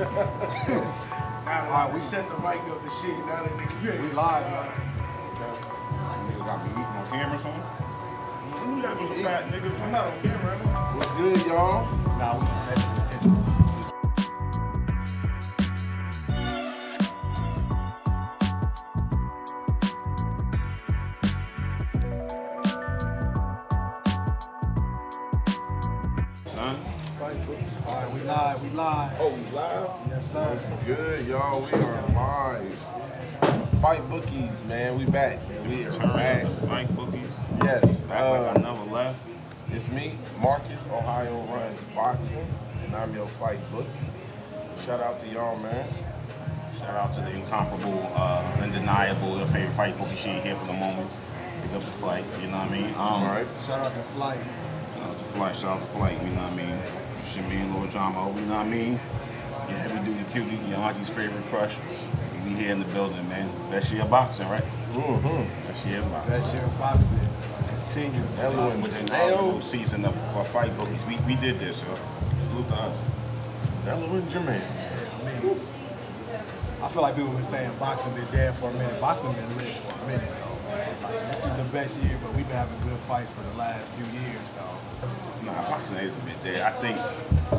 Now we set the mic up the shit. Now that nigga ready. We live, man. Niggas got me eating on camera, son. You guys was some fat niggas, son. Not on camera, man. What's good, y'all? Nah, we Son. All right, we live. Oh, we live? Yes, sir. Good, y'all. We are live. Fight Bookies, man. We back. We are back. Fight Bookies. Yes. Back like I never left. It's me, Marcus. Ohio runs boxing, and I'm your fight bookie. Shout out to y'all, man. Shout out to the incomparable, undeniable, your favorite fight bookie. She ain't here for the moment. Pick up the flight, you know what I mean? All right. Shout out to Flight. Shout out to flight, you know what I mean? Shit, me and Lil Drama, you know what I mean? Your heavy duty cutie, your auntie's favorite crush. We here in the building, man. Best year of boxing, right? Mm-hmm. Best year of boxing. That shit boxing. Continue. With the inaugural season of Fight Bookies, we did this, yo. Salute to us. Nello and Jermaine. I feel like people been saying boxing been dead for a minute. Boxing been lit for a minute, though. Like, this is the best year, but we've been having good fights for the last few years, so. Nah, boxing is a bit dead. I think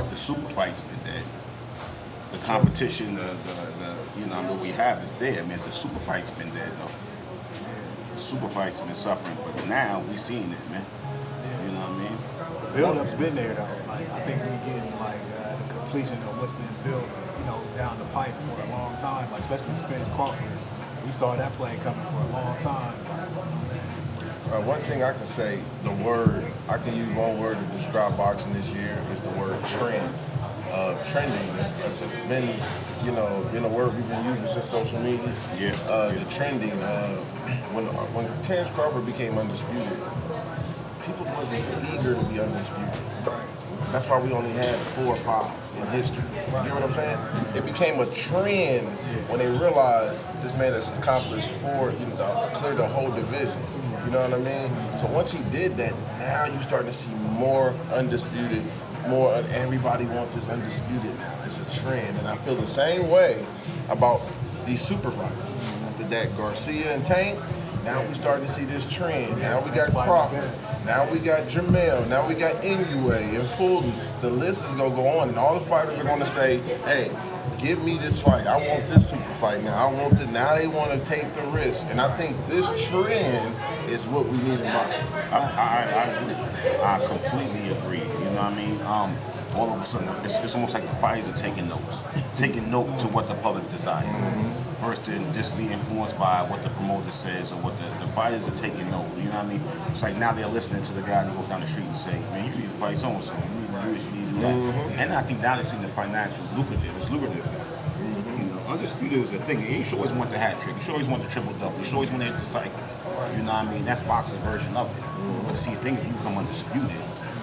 the super fight's been dead. The competition, the you know what we have is there, man. The super fight's been dead, though. The super fight's been suffering, but now we seeing it, man. You know what I mean? The build-up's been there, though. Like, I think we getting like the completion of what's been built, you know, down the pipe for a long time. Like, especially Spence, Crawford. We saw that play coming for a long time. One thing I can say, I can use one word to describe boxing this year is the word trend. Trending, it's just been, you know, a word we've been using since social media. Yeah. The trending, when Terrence Crawford became undisputed, people wasn't eager to be undisputed. That's why we only had 4 or 5 in history. You get what I'm saying? It became a trend when they realized this man has accomplished cleared the whole division. You know what I mean? So once he did that, now you start to see more undisputed, everybody wants this undisputed now. It's a trend. And I feel the same way about these super fighters. After that, Garcia and Tank, now we starting to see this trend. Now we got Crawford. Now we got Jamel. Now we got Inoue and Fulton. The list is going to go on. And all the fighters are going to say, hey, give me this fight. I want this super fight now. Now they want to take the risk. And I think this trend is what we need in boxing. I agree. I completely agree. You know what I mean? All of a sudden, it's almost like the fighters are taking notes to what the public desires. First, than just be influenced by what the promoter says or what the fighters are taking note. You know what I mean? It's like now they're listening to the guy who goes down the street and say, man, you need to fight so-and-so. You need to do that. And I think now they're seeing the financial lucrative. It's lucrative. You know, undisputed is a thing. You should always want the hat trick. You should always want the triple double. You should always want to hit the cycle. You know what I mean? That's boxing's version of it. But see, the thing is, you become undisputed.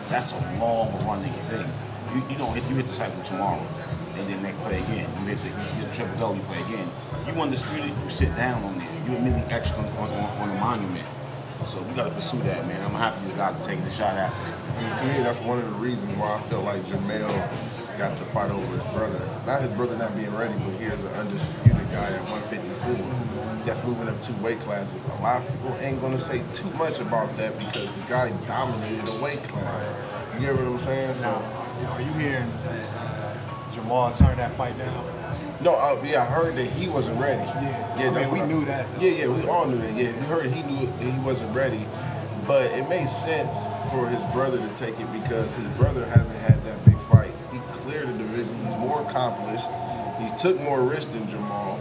That's a long running thing. You don't hit the cycle tomorrow, and then next play again. You hit the triple double, you play again. You undisputed, you sit down on there. You immediately extra on the monument. So we gotta pursue that, man. I'm happy these guys are taking the shot after. And to me, that's one of the reasons why I feel like Jamel got to fight over his brother. Not his brother not being ready, but here's an undisputed guy at 154 that's moving up 2 weight classes. A lot of people ain't gonna say too much about that because the guy dominated a weight class. You get what I'm saying? So, are you hearing that Jamal turned that fight down? No, I heard that he wasn't ready. We knew that. Though. Yeah, we all knew that. Yeah, we heard he knew that he wasn't ready, but it made sense for his brother to take it because his brother hasn't had that big fight. He cleared the division. He's more accomplished. He took more risk than Jamal.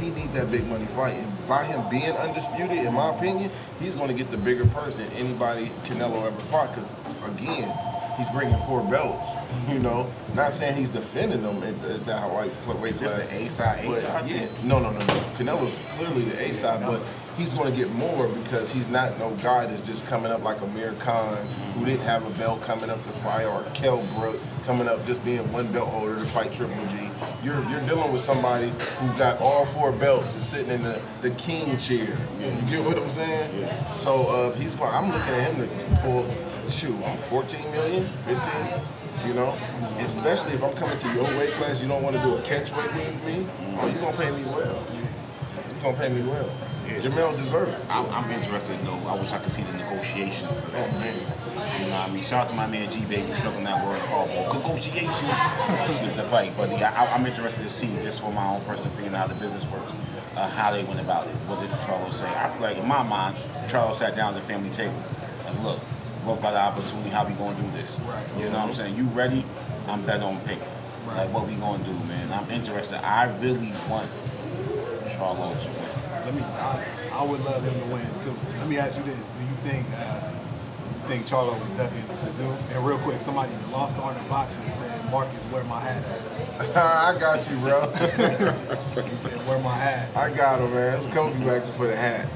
He needs that big money fight, and by him being undisputed, in my opinion, he's going to get the bigger purse than anybody Canelo ever fought. Because again, he's bringing 4 belts. You know, not saying he's defending them at that weight class. Is this an A-side? Yeah, no. Canelo's clearly the A-side, but he's going to get more because he's not no guy that's just coming up like Amir Khan, who didn't have a belt coming up to fight, or Kell Brook coming up just being 1 belt holder to fight Triple G. You're dealing with somebody who got all 4 belts and sitting in the king chair. You get what I'm saying? Yeah. So I'm looking at him to pull, 14 million, 15. You know, especially if I'm coming to your weight class, you don't want to do a catch weight with me. Oh, you're gonna pay me well. You're gonna pay me well. Jamel deserves it. I'm interested though. I wish I could see the negotiations of that. Oh, man. You know what I mean? Shout out to my man G Baby stuck on that word hardball. Negotiations with the fight. But yeah, I'm interested to see, just for my own personal opinion, how the business works, how they went about it. What did Charlo say? I feel like in my mind, Charlo sat down at the family table and look, both got the opportunity, how we gonna do this. Right. You know what I'm saying? You ready? I'm betting on paper. Right. Like what we gonna do, man. I'm interested. I really want Charlo to win. I would love him to win too. Let me ask you this: do you think Charlo was ducking Tszyu? And real quick, somebody lost on the boxing and said, "Marcus, where my hat at?" I got you, bro. He said, "Where my hat?" I got him, man. It's a Kobe back for the hat.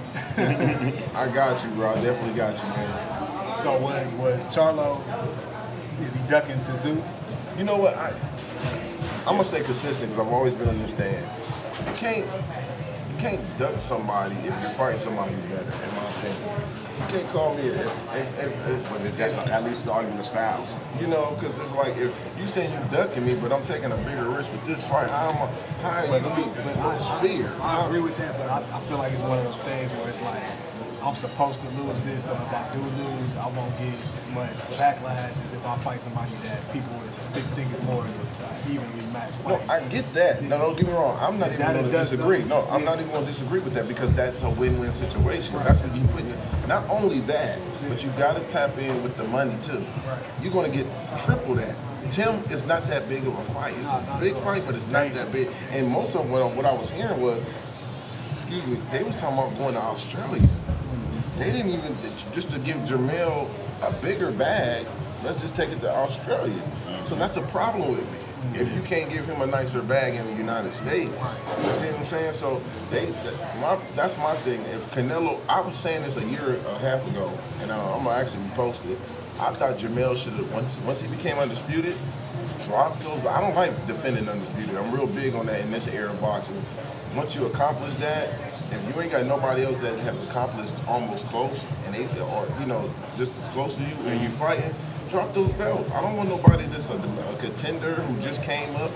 I got you, bro. I definitely got you, man. So was Charlo? Is he ducking Tszyu? You know what? I'm gonna stay consistent because I've always been on this stand. You can't duck somebody if you're fighting somebody better, in my opinion. You can't call me That's at least the argument of styles. you know, because it's like if you saying you ducking me, but I'm taking a bigger risk with this fight. How are you But fear? I agree with that, but I feel like it's one of those things where it's like, I'm supposed to lose this, so if I do lose, I won't get as much backlash as if I fight somebody that people think is more evenly matched No, fight. I get that. No, don't get me wrong. I'm not Is even that a going to dust disagree. up? No, I'm Yeah. not even going to disagree with that because that's a win-win situation. Right. That's what you put in. Not only that, but you got to tap in with the money too. Right. You're going to get triple that. Tim is not that big of a fight. It's a not big at all. fight, but it's not that big. And most of what I was hearing was, excuse me, they was talking about going to Australia. They didn't even, just to give Jamel a bigger bag, let's just take it to Australia. So that's a problem with me. If you can't give him a nicer bag in the United States, you see what I'm saying? So that's my thing. If Canelo, I was saying this a year and a half ago, and I'm gonna actually post it. I thought Jamel should have, once he became undisputed, dropped those. But I don't like defending undisputed. I'm real big on that in this era of boxing. Once you accomplish that, if you ain't got nobody else that have accomplished almost close, and they are, just as close to you, and you fighting, drop those belts. I don't want nobody that's a contender who just came up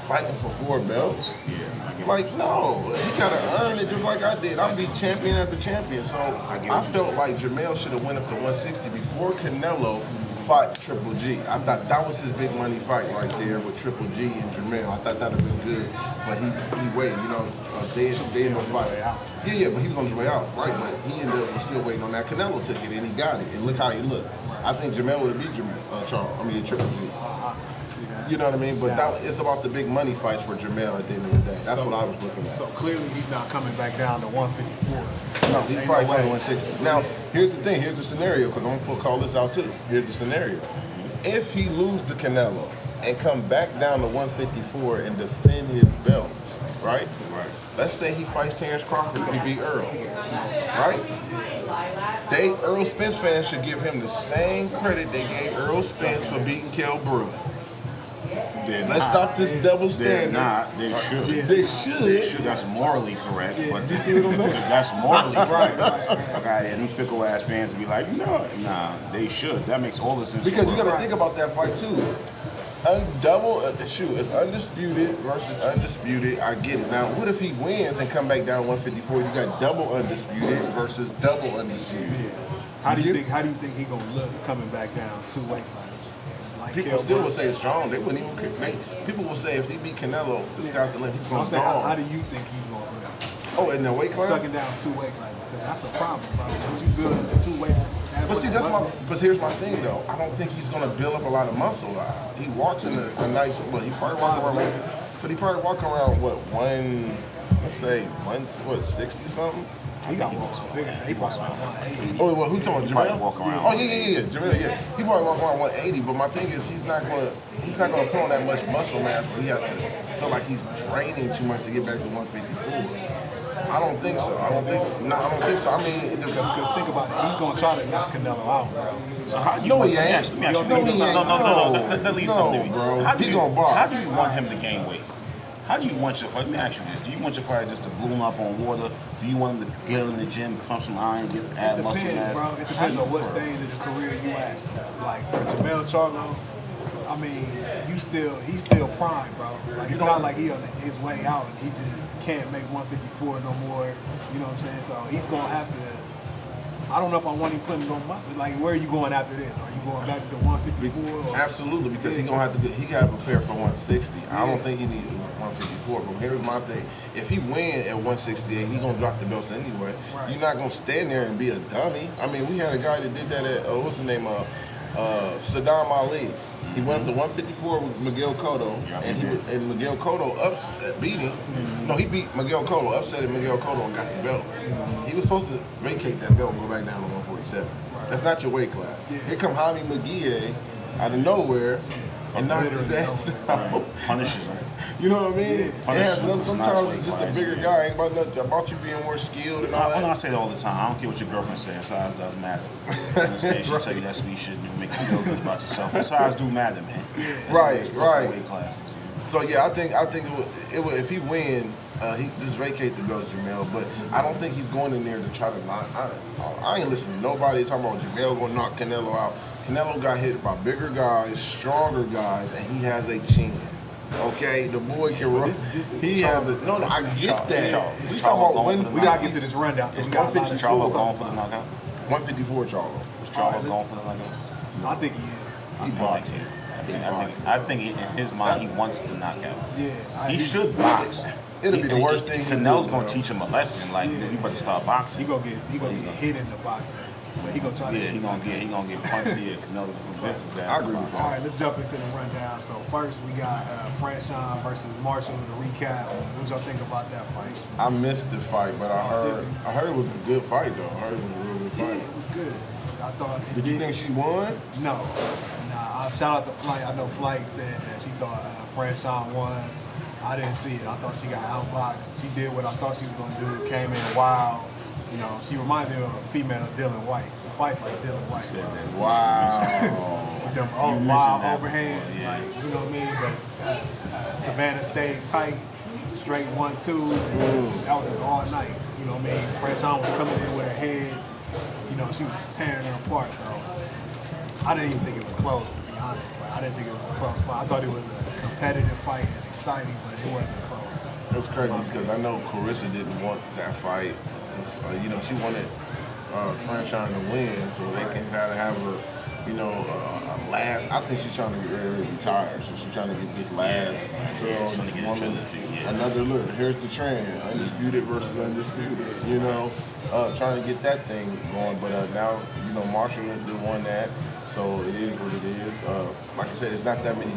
fighting for 4 belts. Yeah. Like, no, you gotta earn it just like I did. I beat champion after champion. So I felt like Jamel should have went up to 160 before Canelo fought Triple G. I thought that was his big money fight right there with Triple G and Jamel. I thought that would have been good, but he waited. They ended up fighting out. Yeah, but he was on his way out, right? But he ended up still waiting on that. Canelo took it and he got it. And look how he looked. I think Jamel would have beat Triple G. You know what I mean? But it's about the big money fights for Jamel at the end of the day. That's what I was looking at. So clearly he's not coming back down to 154. No, he's probably going to 160. Now, here's the thing. Here's the scenario, because I'm going to call this out too. Here's the scenario. If he loses to Canelo and come back down to 154 and defend his belts, right? Right. Let's say he fights Terrence Crawford if he beat Earl, right? Earl Spence fans should give him the same credit they gave Earl Spence for beating Kell Brook. Let's stop this double standard. They should. They should. That's morally correct, but You see what I'm saying? that's morally correct. Okay, and them fickle ass fans would be like, no, nah, they should. That makes all the sense. Because you got to think about that fight too. It's undisputed versus undisputed. I get it. Now, what if he wins and come back down 154? You got double undisputed versus double undisputed. How do you think he gonna look coming back down 2 weight classes? Like People Kell still Brook? will say it's strong. They wouldn't even. People will say if they beat Canelo, the sky's the limit. He's going I'm saying, how strong. do you think he's gonna look? Oh, in the weight class. Sucking down 2 weight classes, because that's a problem, bro. Once you build a 2 weight, But see, But here's my thing though. I don't think he's gonna build up a lot of muscle. He walks in a nice. Well, he probably walk around. But he probably walk around let's say 60 something. He got walks bigger. He walks about 180. Oh, well, who talking? He might Jamel? walk around. Oh, yeah. Jamel, yeah. He probably walk around 180, but my thing is he's not gonna put on that much muscle mass where he has to feel like he's draining too much to get back to 154. I don't think so. I don't think so. I mean, Because think about it, he's gonna try to knock Canelo out, bro. So how you No, want, he let me ain't. ask you- let me ask you- No, he ain't. No. That leaves No, something to me. bro. How do He you- gonna box. How do you want him to gain weight? How do you want your fight? Let me ask you this. Do you want your fighter just to bloom up on water? Do you want him to get in the gym, pump some iron, add muscle mass? Bro. It depends on what stage of the career you at. Like for Jamel Charlo, I mean, he's still prime, bro. Like it's not like he on his way out and he just can't make 154 no more. You know what I'm saying? So he's gonna have to. I don't know if I want him putting on muscle. Like, where are you going after this? Are you going back to 154? Or? Absolutely, because he's gonna have to. He gotta prepare for 160. I don't think he needs 154. But here's my thing: if he win at 168, he gonna drop the belts anyway. Right. You're not gonna stand there and be a dummy. I mean, we had a guy that did that at what's the name of Saddam Ali. He went up to 154 with Miguel Cotto, and Miguel Cotto beat him. No, he beat Miguel Cotto, upset Miguel Cotto and got the belt. He was supposed to vacate that belt and go back down to 147. That's not your weight class. Here come Jaime McGee out of nowhere and knocked his ass out. Punishes him. You know what I mean? Sometimes it's just a bigger guy. Ain't about you being more skilled and all that. I say that all the time. I don't care what your girlfriend says. Size does matter. She'll tell you that sweet shit and make you feel good about yourself. But size do matter, man. That's Right. Weight classes. So yeah, I think it would if he win, he just vacate the belts, Jamel. But I don't think he's going in there to try to knock. I ain't listening to nobody talking about Jamel going to knock Canelo out. Canelo got hit by bigger guys, stronger guys, and he has a chin. Okay, the boy can run. He has a no. I get that. We talking about when we gotta get to this rundown. So we got a lot of Charlo going for the knockout. 154 Charlo. Was Charlo going for the knockout? I think he is. He boxed. I think in his mind he wants the knockout. Yeah, He should box. It'll be the worst thing. Canelo's gonna teach him a lesson. Like you better start boxing. He gonna get hit in the boxing. But he gonna try to. Yeah, he gonna get punched. Yeah, Canelo. I agree with that. All right, let's jump into the rundown. So first we got Franchon versus Marshall to recap. What y'all think about that fight? I missed the fight, but I heard it was a good fight though. I heard it was a real good fight. It was good. I thought. Did you think she won? No. Nah. Shout out to Flight. I know Flight said that she thought Franchon won. I didn't see it. I thought she got outboxed. She did what I thought she was gonna do. Came in wild. You know, she reminds me of a female Dylan White. She fights like Dylan White. Said that. Wow. With them mentioned wild that overhands, before, yeah. like, you know what I mean? But Savannah stayed tight, straight 1-2s, and that was all night. You know what I mean? Franchon was coming in with her head. You know, she was just tearing her apart. So I didn't even think it was close, to be honest. Like, I didn't think it was a close fight. I thought it was a competitive fight and exciting, but it wasn't close. It was crazy because I know Carissa didn't want that fight. You know, she wanted Franchon to win so they can kind of have a last. I think she's trying to get ready to retire, so she's trying to get this last girl, this woman, another look. Here's the trend: undisputed versus undisputed. You know, trying to get that thing going. But now, you know, Marshall won that, so it is what it is. Like I said, it's not that many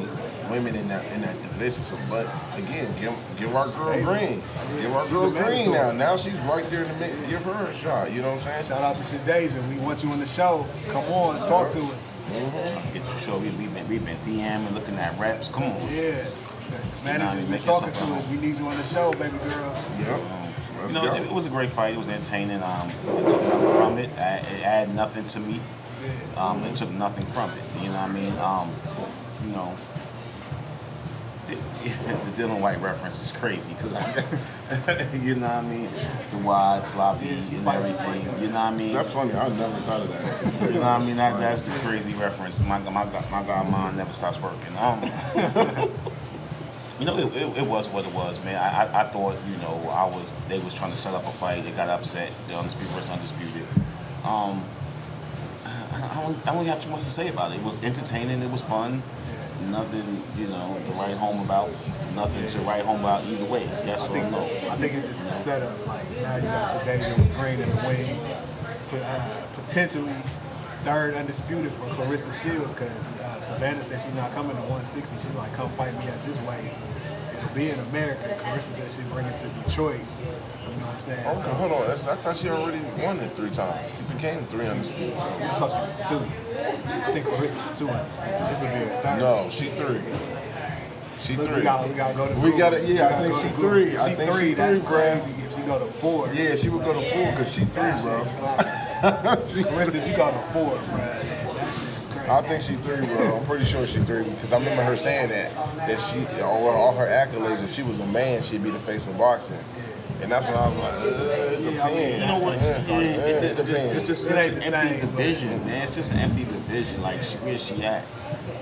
women in that division. So, but again, give our girl green. Give our girl green now. Now she's right there in the mix. Give her a shot. You know what I'm saying? Shout out to Shadeja. We want you on the show. Come on, talk to us. Get your show. We've been DMing, looking at reps. Come on. Yeah. Manager's been talking to us. We need you on the show, baby girl. Yep. You know, it was a great fight. It was entertaining. It took nothing from it. It added nothing to me. It took nothing from it. You know what I mean? You know, the Dylan White reference is crazy because you know what I mean? The wide, sloppy, and everything. You know what I mean? That's funny. I never thought of that. You know what I mean? That's a crazy reference. My God, never stops working. You know, it was what it was, man. I thought, you know, they was trying to set up a fight. They got upset. The undisputed versus undisputed. I don't have too much to say about it. It was entertaining. It was fun. Nothing, you know, to write home about. Nothing to write home about either way. Yes or no. I think it's just the setup. Like, now you got Shadeja with Green in the wing. Potentially third undisputed for Clarissa Shields because Savannah said she's not coming to 160. She's like, come fight me at this weight. It'll be in America. Clarissa said she'd bring it to Detroit. You know what I'm saying? Oh, so, hold on. I thought she already won it 3 times. She became 3 undisputed. I thought she was 2. I think Clarissa was 2 undisputed. This would be a third. No, she 3. She 3. We gotta go to We gotta, yeah, I think she 3. She I think 3, she 3, that's bro. crazy. If she go to 4. Yeah, she would go to 4 because she 3, bro. Clarissa, if you go to 4, bro, that shit is crazy. I think she 3, bro. I'm pretty sure she 3 because I remember her saying that she, all her accolades, if she was a man, she'd be the face of boxing. And that's when I was like, it depends. I mean, you know what? It depends. It's just It ain't an the empty same, division, man. It's just an empty division. Like, where's she at?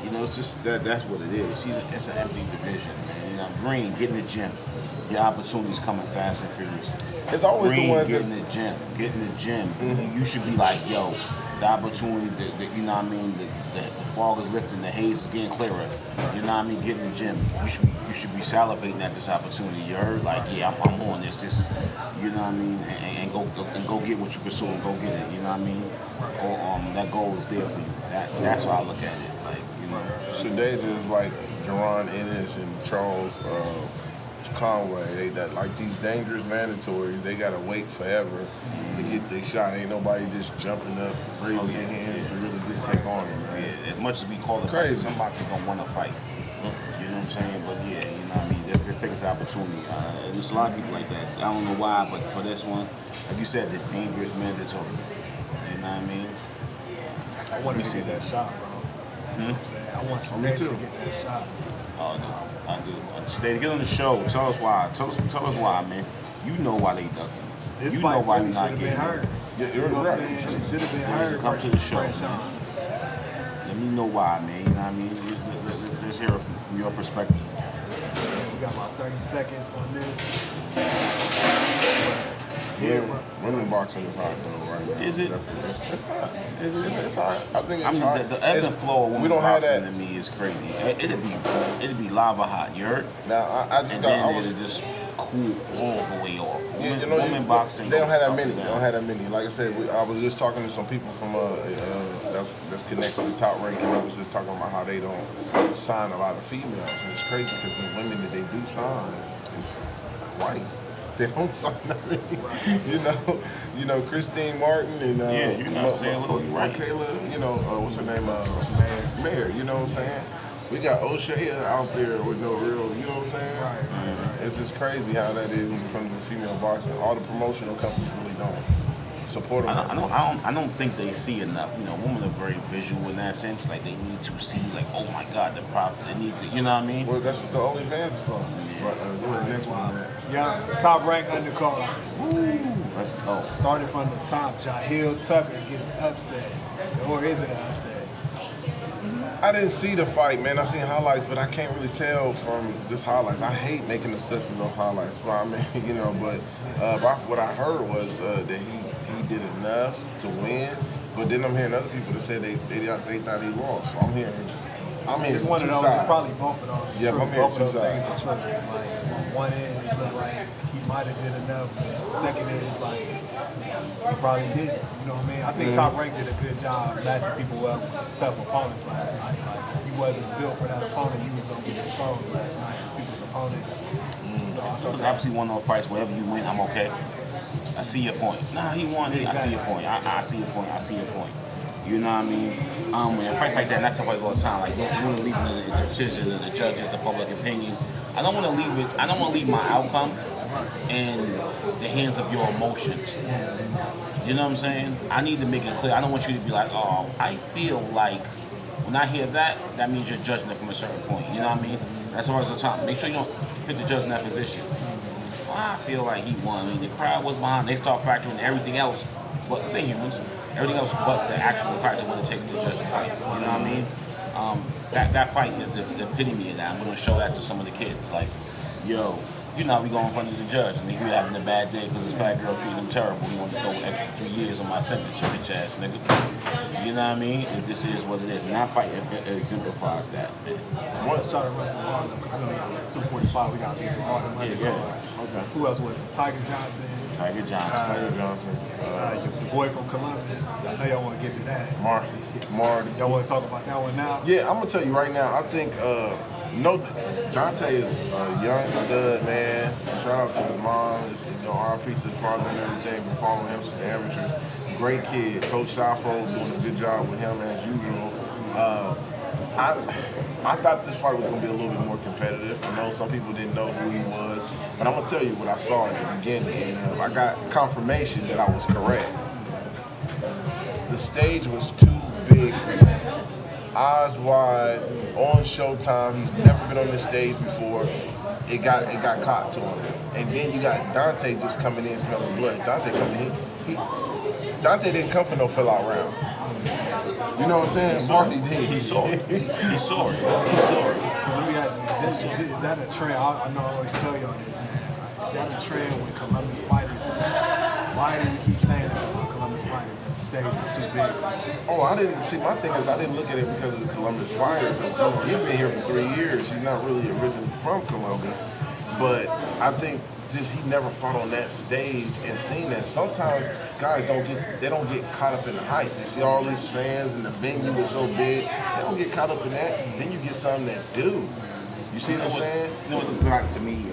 You know, it's just that's what it is. It's an empty division, man. You know, Green, get in the gym. Your opportunities coming fast and furious. It's always Green, the ones get that's in the gym. Get in the gym. You should be like, yo, the opportunity, you know what I mean? The fog is lifting, the haze is getting clearer. You know what I mean? Get in the gym. You should be salivating at this opportunity. You heard? Like, yeah, I'm on this. This, you know what I mean? And go get what you pursue and go get it. You know what I mean? Or that goal is there for you. That's how I look at it. Like, you know. Shadeja is like Jerron Ennis and Charles Conway. They that like these dangerous mandatories. They gotta wait forever to get their shot. Ain't nobody just jumping up, raising their hands to really just take on them, man. Yeah, as much as we call it Crazy. fight, some boxers don't want to fight. You know what I'm saying? But yeah, you know what I mean? Just take this opportunity. There's a lot of people like that. I don't know why, but for this one, like you said, the dangerous mandatory. You know what I mean? I want to get that shot, bro. You know what I'm saying? I want Shadeja to get that shot. Oh, no, I do. Stay, get on the show. Tell us why. Tell us why, man. You know why they ducking. This You fight know why really you're not should have been getting heard. Yeah, You know what I'm saying? It should have been heard. Come to the show. Sean. Let me know why, man. You know what I mean? Let's hear it from your perspective. We got about 30 seconds on this. Women boxing is hot though, right now. Is it? Definitely. It's hot. Is it? It's hot. I think it's I mean, hot. the ebb and flow of we women's don't have boxing that. to me is crazy. It'd be lava hot. You heard? Now I just And got. then I was. it'll just cool all the way off. Yeah, you know, women boxing. they don't have that goes many. up They and don't down. have that many. Like I said, I was just talking to some people from that's connected to Top Rank, and they was just talking about how they don't sign a lot of females, and it's crazy because the women that they do sign is white. They don't sign that many. You know, Christine Martin and Yeah, you're not saying a little right. Michaela. You know, what's her name? Mayor. You know what I'm saying? We got O'Shea out there with no real, you know what I'm saying? Right. It's just crazy how that is when it comes to female boxing. All the promotional companies really don't support them. I don't think they see enough. You know, women are very visual in that sense. Like they need to see, like, oh my God, the profit. They need to, you know what I mean? Well, that's what the OnlyFans is for. But go ahead, next one, man. Yeah, Top Rank undercard. Let's go. Started from the top, Jahil Tucker gets upset. Or is it an upset? I didn't see the fight, man. I seen highlights, but I can't really tell from just highlights. I hate making assessments of highlights. So I mean, you know, but what I heard was that he did enough to win. But then I'm hearing other people that say they thought he lost. So I'm hearing It's one of two those, sides. it's probably both of those. Yeah, True. I'm hearing Both of those two things sides. are true. Like, on one end, it looked like he might have did enough. But second end, it's like, he probably didn't. You know what I mean? I think Top Rank did a good job matching people up with tough opponents last night. Like, he wasn't built for that opponent. He was going to get exposed last night with people's opponents. So I It thought was that absolutely one of those fights. Wherever you win, I'm okay. I see your point. Nah, he won. I see your point. I see your point. I see your point. You know what I mean? When a fights like that, and I tell fights all the time, like, don't want to leave the decision of the judges, the public opinion. I don't want to leave it. I don't want to leave my outcome in the hands of your emotions. You know what I'm saying? I need to make it clear. I don't want you to be like, oh, I feel like when I hear that, that means you're judging it from a certain point. You know what I mean? That's always the time. Make sure you don't put the judge in that position. Well, I feel like he won. I mean, the crowd was behind. They start factoring everything else, but they're humans. Everything else but the actual factor what it takes to judge a fight. You know what I mean? That fight is the epitome of that. I'm going to show that to some of the kids. Like, yo, you know, we go in front of the judge and he having a bad day because his fat girl treated him terrible. He wanted to throw an extra 3 years on my sentence, bitch ass nigga. You know what I mean? This is what it is. And that fight exemplifies that, man. Let's try to run through all of them because we only got 2:45. We got to get all them undercards. Okay. Who else was it? Tiger Johnson. Tiger Johnson. Tiger Johnson. The boy from Columbus. I know y'all want to get to that. Marty. Y'all want to talk about that one now? Yeah, I'm gonna tell you right now. I think Dante is a young stud, man. Shout out to his mom. You know, RP to his father and everything. Been following him since the amateurs. Great kid. Coach Safo doing a good job with him as usual. I thought this fight was gonna be a little bit more competitive. I know some people didn't know who he was, but I'm gonna tell you what I saw at the beginning, and I got confirmation that I was correct. The stage was too big for him. Eyes wide, on Showtime. He's never been on this stage before. It got caught to him. And then you got Dante just coming in smelling blood. Dante coming in. Dante didn't come for no fill-out round. You know what I'm saying? Marty did. He saw it. He saw it. He saw it. So let me ask you, is that a trend? I know I always tell y'all this, man. Is that a trend with Columbus fighters? Why do you keep saying that about Columbus fighters? That the stage is too big. Oh, I didn't see. My thing is, I didn't look at it because of the Columbus Fire. Because he's been here for 3 years. He's not really originally from Columbus, but I think just he never fought on that stage and seen that. Sometimes guys don't get caught up in the hype. They see all these fans and the venue is so big. They don't get caught up in that. Then you get some that do. You see what I'm saying? You know what looked like to me?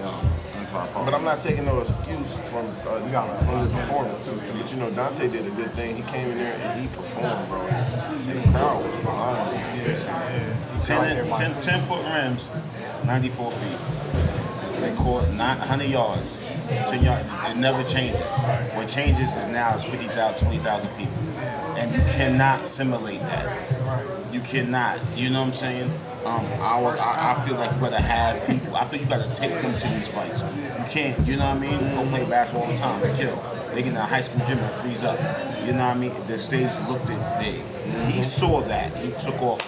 But I'm not taking no excuse from the performance. But you know, Dante did a good thing. He came in there and he performed, bro. And the crowd was behind him. 10-foot rims, 94 feet. They caught 100 yards, 10 yards. It never changes. What changes is now it's 50,000, 20,000 people. And you cannot simulate that. You cannot. You know what I'm saying? I feel like you gotta have people. I feel you gotta take them to these fights. You can't, you know what I mean? Go play basketball all the time. They kill. They get in a high school gym and freeze up. You know what I mean? The stage looked it big. He saw that. He took off.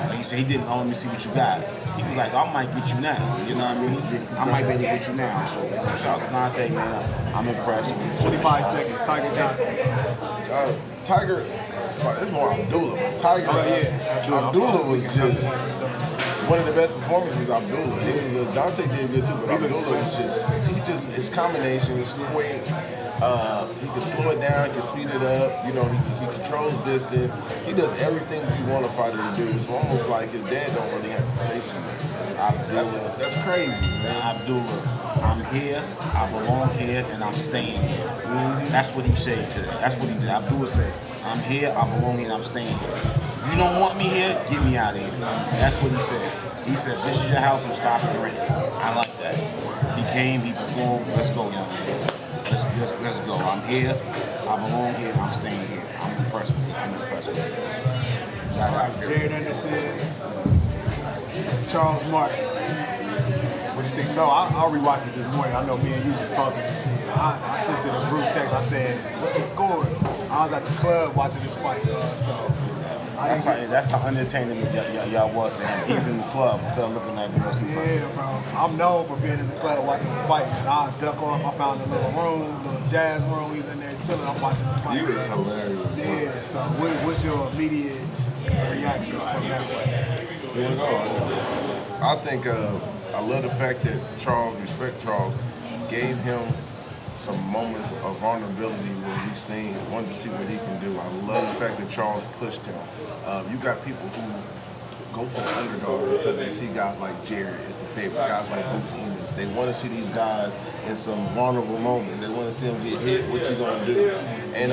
Like he said, he didn't, let me see what you got. He was like, I might get you now. You know what I mean? I might be able to get you now. So shout out to Dante, man. I'm impressed. 25 seconds. Tiger Johnson. Tiger, it's more Abdullah, but Tiger, Abdullah was just one of the best performers was Abdullah. Dante did good too, but Abdullah was just his combination is quick. He can slow it down, he can speed it up. You know, he controls distance. He does everything you want a fighter to do. It's almost like his dad don't really have to say too much. That's crazy, man. Abdullah, I'm here, I belong here, and I'm staying here. That's what he said today. That's what he did. Abdullah said, I'm here, I belong here, and I'm staying here. You don't want me here? Get me out of here. That's what he said. He said, this is your house, I'm stopping rent. I like that. He came, he performed, let's go, young man. Let's go. I'm here, I belong here, I'm staying here. I'm impressed with it. I'm impressed with it. Jared Anderson, Charles Martin. What you think? So I'll rewatch it this morning. I know me and you was talking and shit. I sent to the group text. I said, "What's the score?" I was at the club watching this fight. That's how entertaining y'all was to him. He's in the club instead of looking at girls. Yeah, bro. I'm known for being in the club watching the fight. And I duck off. I found a little room, little jazz room. He's in there chilling. I'm watching the fight. He was hilarious. Yeah. So what's your immediate reaction from that fight? I think I love the fact that Charles, respect Charles, gave him some moments of vulnerability where we wanted to see what he can do. I love the fact that Charles pushed him. You got people who go for the underdog because they see guys like Jared as the favorite, guys like Bookies. They want to see these guys in some vulnerable moments. They want to see them get hit. What you gonna do? And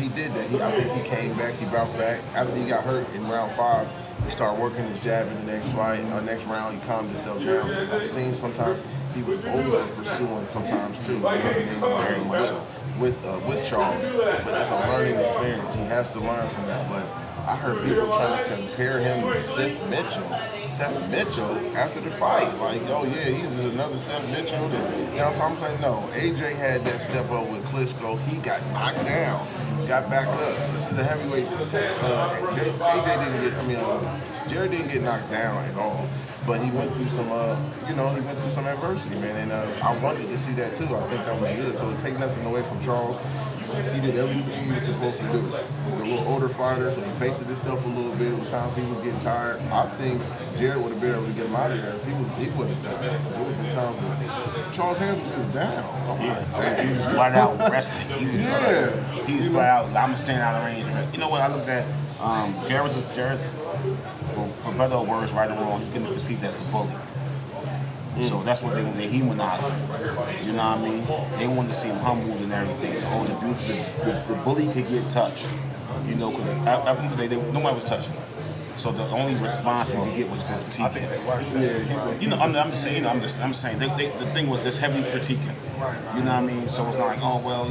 he did that. I think he came back. He bounced back after he got hurt in round 5. He started working his jab in the next fight. Next round, he calmed himself down. Because I've seen sometimes he was over pursuing sometimes too. With Charles, but it's a learning experience. He has to learn from that. But I heard people trying to compare him to Seth Mitchell after the fight. Like, oh yeah, he's just another Seth Mitchell. You know what I'm saying? No, AJ had that step up with Klitschko. He got knocked down, got back up. This is a heavyweight. Jared didn't get knocked down at all. But he went through some, some adversity, man. And I wanted to see that too. I think that was good. So it's taking nothing away from Charles. He did everything he was supposed to do. He's a little older fighter, so he based himself a little bit. It was times he was getting tired. I think Jared would have been able to get him out of there. He would have done it. There would be times when Charles' hands was just down. He was flat out resting. He was flat out. I'm gonna stand out of range. You know what? I looked at Jared. For better or worse, right or wrong, he's getting perceived as the bully. So that's what they humanized him. You know what I mean? They wanted to see him humbled and everything. So the bully could get touched. You know, because nobody was touching him. So the only response we could get was critiquing. I'm saying the thing was this heavy critiquing. You know what I mean? So it's not like, oh well,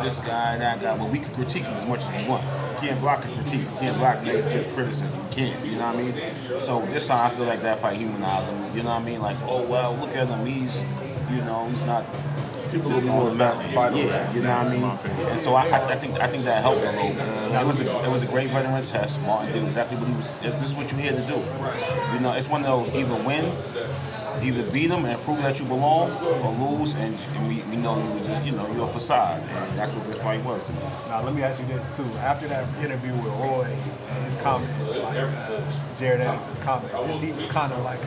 this guy, that guy. Well, we can critique him as much as we want. You can't block a critique. You can't block negative criticism. You can't. You know what I mean? So this time I feel like that fight humanized him. You know what I mean? Like, oh well, look at him. He's not. People will be more master fighter. Yeah, you know what I mean? And so I think that helped a little bit. It was a great veteran test. Martin did exactly what he was. This is what you're here to do. You know, it's one of those either win, either beat them and prove that you belong, or lose and we know you were just, you're a facade. And that's what this fight was to me. Now let me ask you this too. After that interview with Roy and his comments, like Jared Anderson's comments, is he kind of like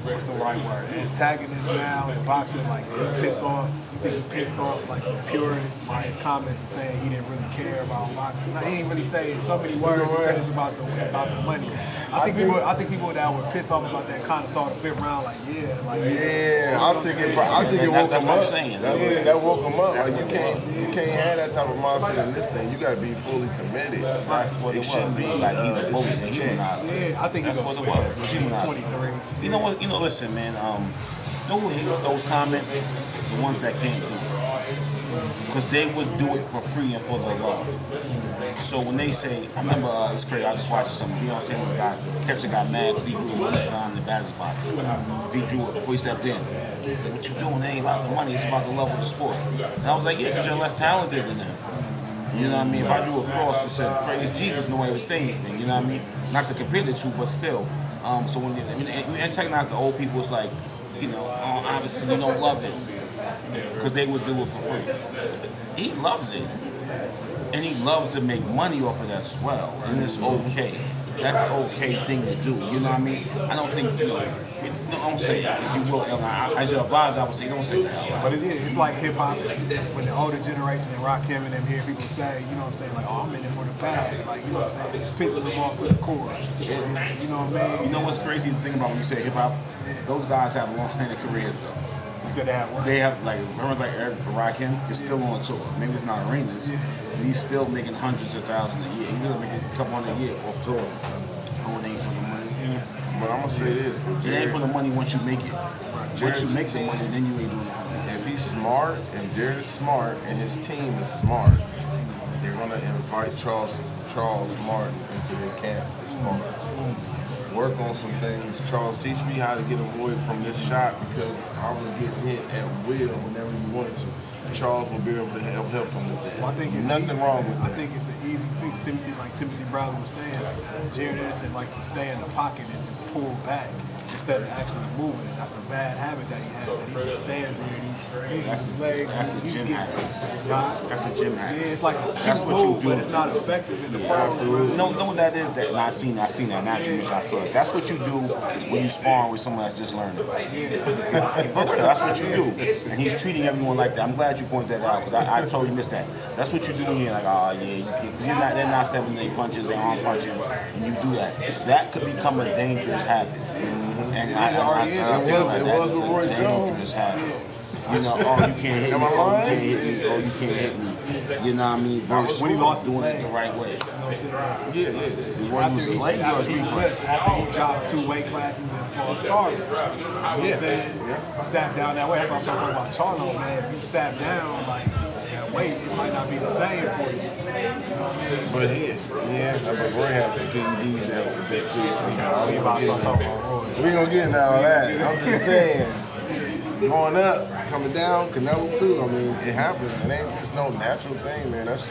what's the right word? Antagonist now in boxing, like he pissed off. You think he pissed off like the purists by his comments and saying he didn't really care about boxing? Now, he ain't really saying so many words. He said it's about the money. I think people that were pissed off about that kind of saw the fifth round like I think it woke him up. That woke him up. Like you can't have that type of mindset in this thing. You got to be fully committed. That's what it was. Shouldn't be like it's both just the humanized. Yeah, I think that's what it was. It was humanized. 23. You know what? Listen, man. You know who hates those comments? The ones that can't do it. Because they would do it for free and for the love. So when they say, I remember, it's crazy, I just watched something, Deion Sanders catcher got mad because he drew a money sign in the batter's box. He drew it before he stepped in. He said, what you doing? It ain't about the money, it's about the love of the sport. And I was like, yeah, because you're less talented than them. You know what I mean? If I drew a cross that said, praise Jesus, nobody would say anything, you know what I mean? Not to compare the two, but still. So when you antagonize the old people, it's like, obviously you don't love it. Because they would do it for free. He loves it. And he loves to make money off of that as well. And it's okay. That's an okay thing to do. You know what I mean? I don't think, don't say that. As you will, as your advisor, I would say, don't say that. But it's like hip hop. When the older generation and Rakim and them hear people say, you know what I'm saying, like, oh, I'm in it for the bag. Like, you know what I'm saying? It's pissing them off to the core. You know what I mean? You know what's crazy to think about when you say hip hop? Those guys have long-standing careers, though. They have remember Eric Rakim is still on tour. Maybe it's not arenas, but he's still making hundreds of thousands a year. He's really making a couple hundred a year off tours and stuff. Going ain't for the money. But I'm gonna say this: it ain't for the money once you make it. Once you make the money, then you ain't doing it. If he's smart, and Jared is smart, and his team is smart, they're gonna invite Charles Martin into their camp for smart. Work on some things. Charles, teach me how to get away from this shot because I was getting hit at will whenever you wanted to. Charles will be able to help him with that. Well, I think it's nothing easy, wrong with that. I think it's an easy fix. Timothy Brown was saying, Jared Anderson likes to stay in the pocket and just pull back instead of actually moving. That's a bad habit that he has. That he just stands there and he uses his legs. That's a gym habit. That's a gym habit. Yeah, it's like a cute move, but it's not effective in the pros. You know what that is? That I seen that naturally. I saw it. That's what you do when you sparring with someone that's just learning. That's what you do. And he's treating everyone like that. I'm glad you pointed that out because I totally missed that. That's what you do when you're like, oh yeah, you can't. Because they're not stepping their punches, they arm punching, and you do that. That could become a dangerous habit. And it was a Roy Jones. You know, oh, you can't hit me. Oh, you can't hit me. Oh, you can't hit me. You know what I mean? Versus when he lost doing it the right way. Yeah. After he dropped 2 weight classes and fought Charlo. You know what I'm saying? Sat down that way. That's what I'm trying to talk about Charlo, man. If you sat down, like, that weight, it might not be the same for you. You know what I mean? But but Roy had some PEDs to help with that too. We gonna get into all that. I'm just saying, going up, coming down, Canelo too. I mean, it happens. It ain't just no natural thing, man. It's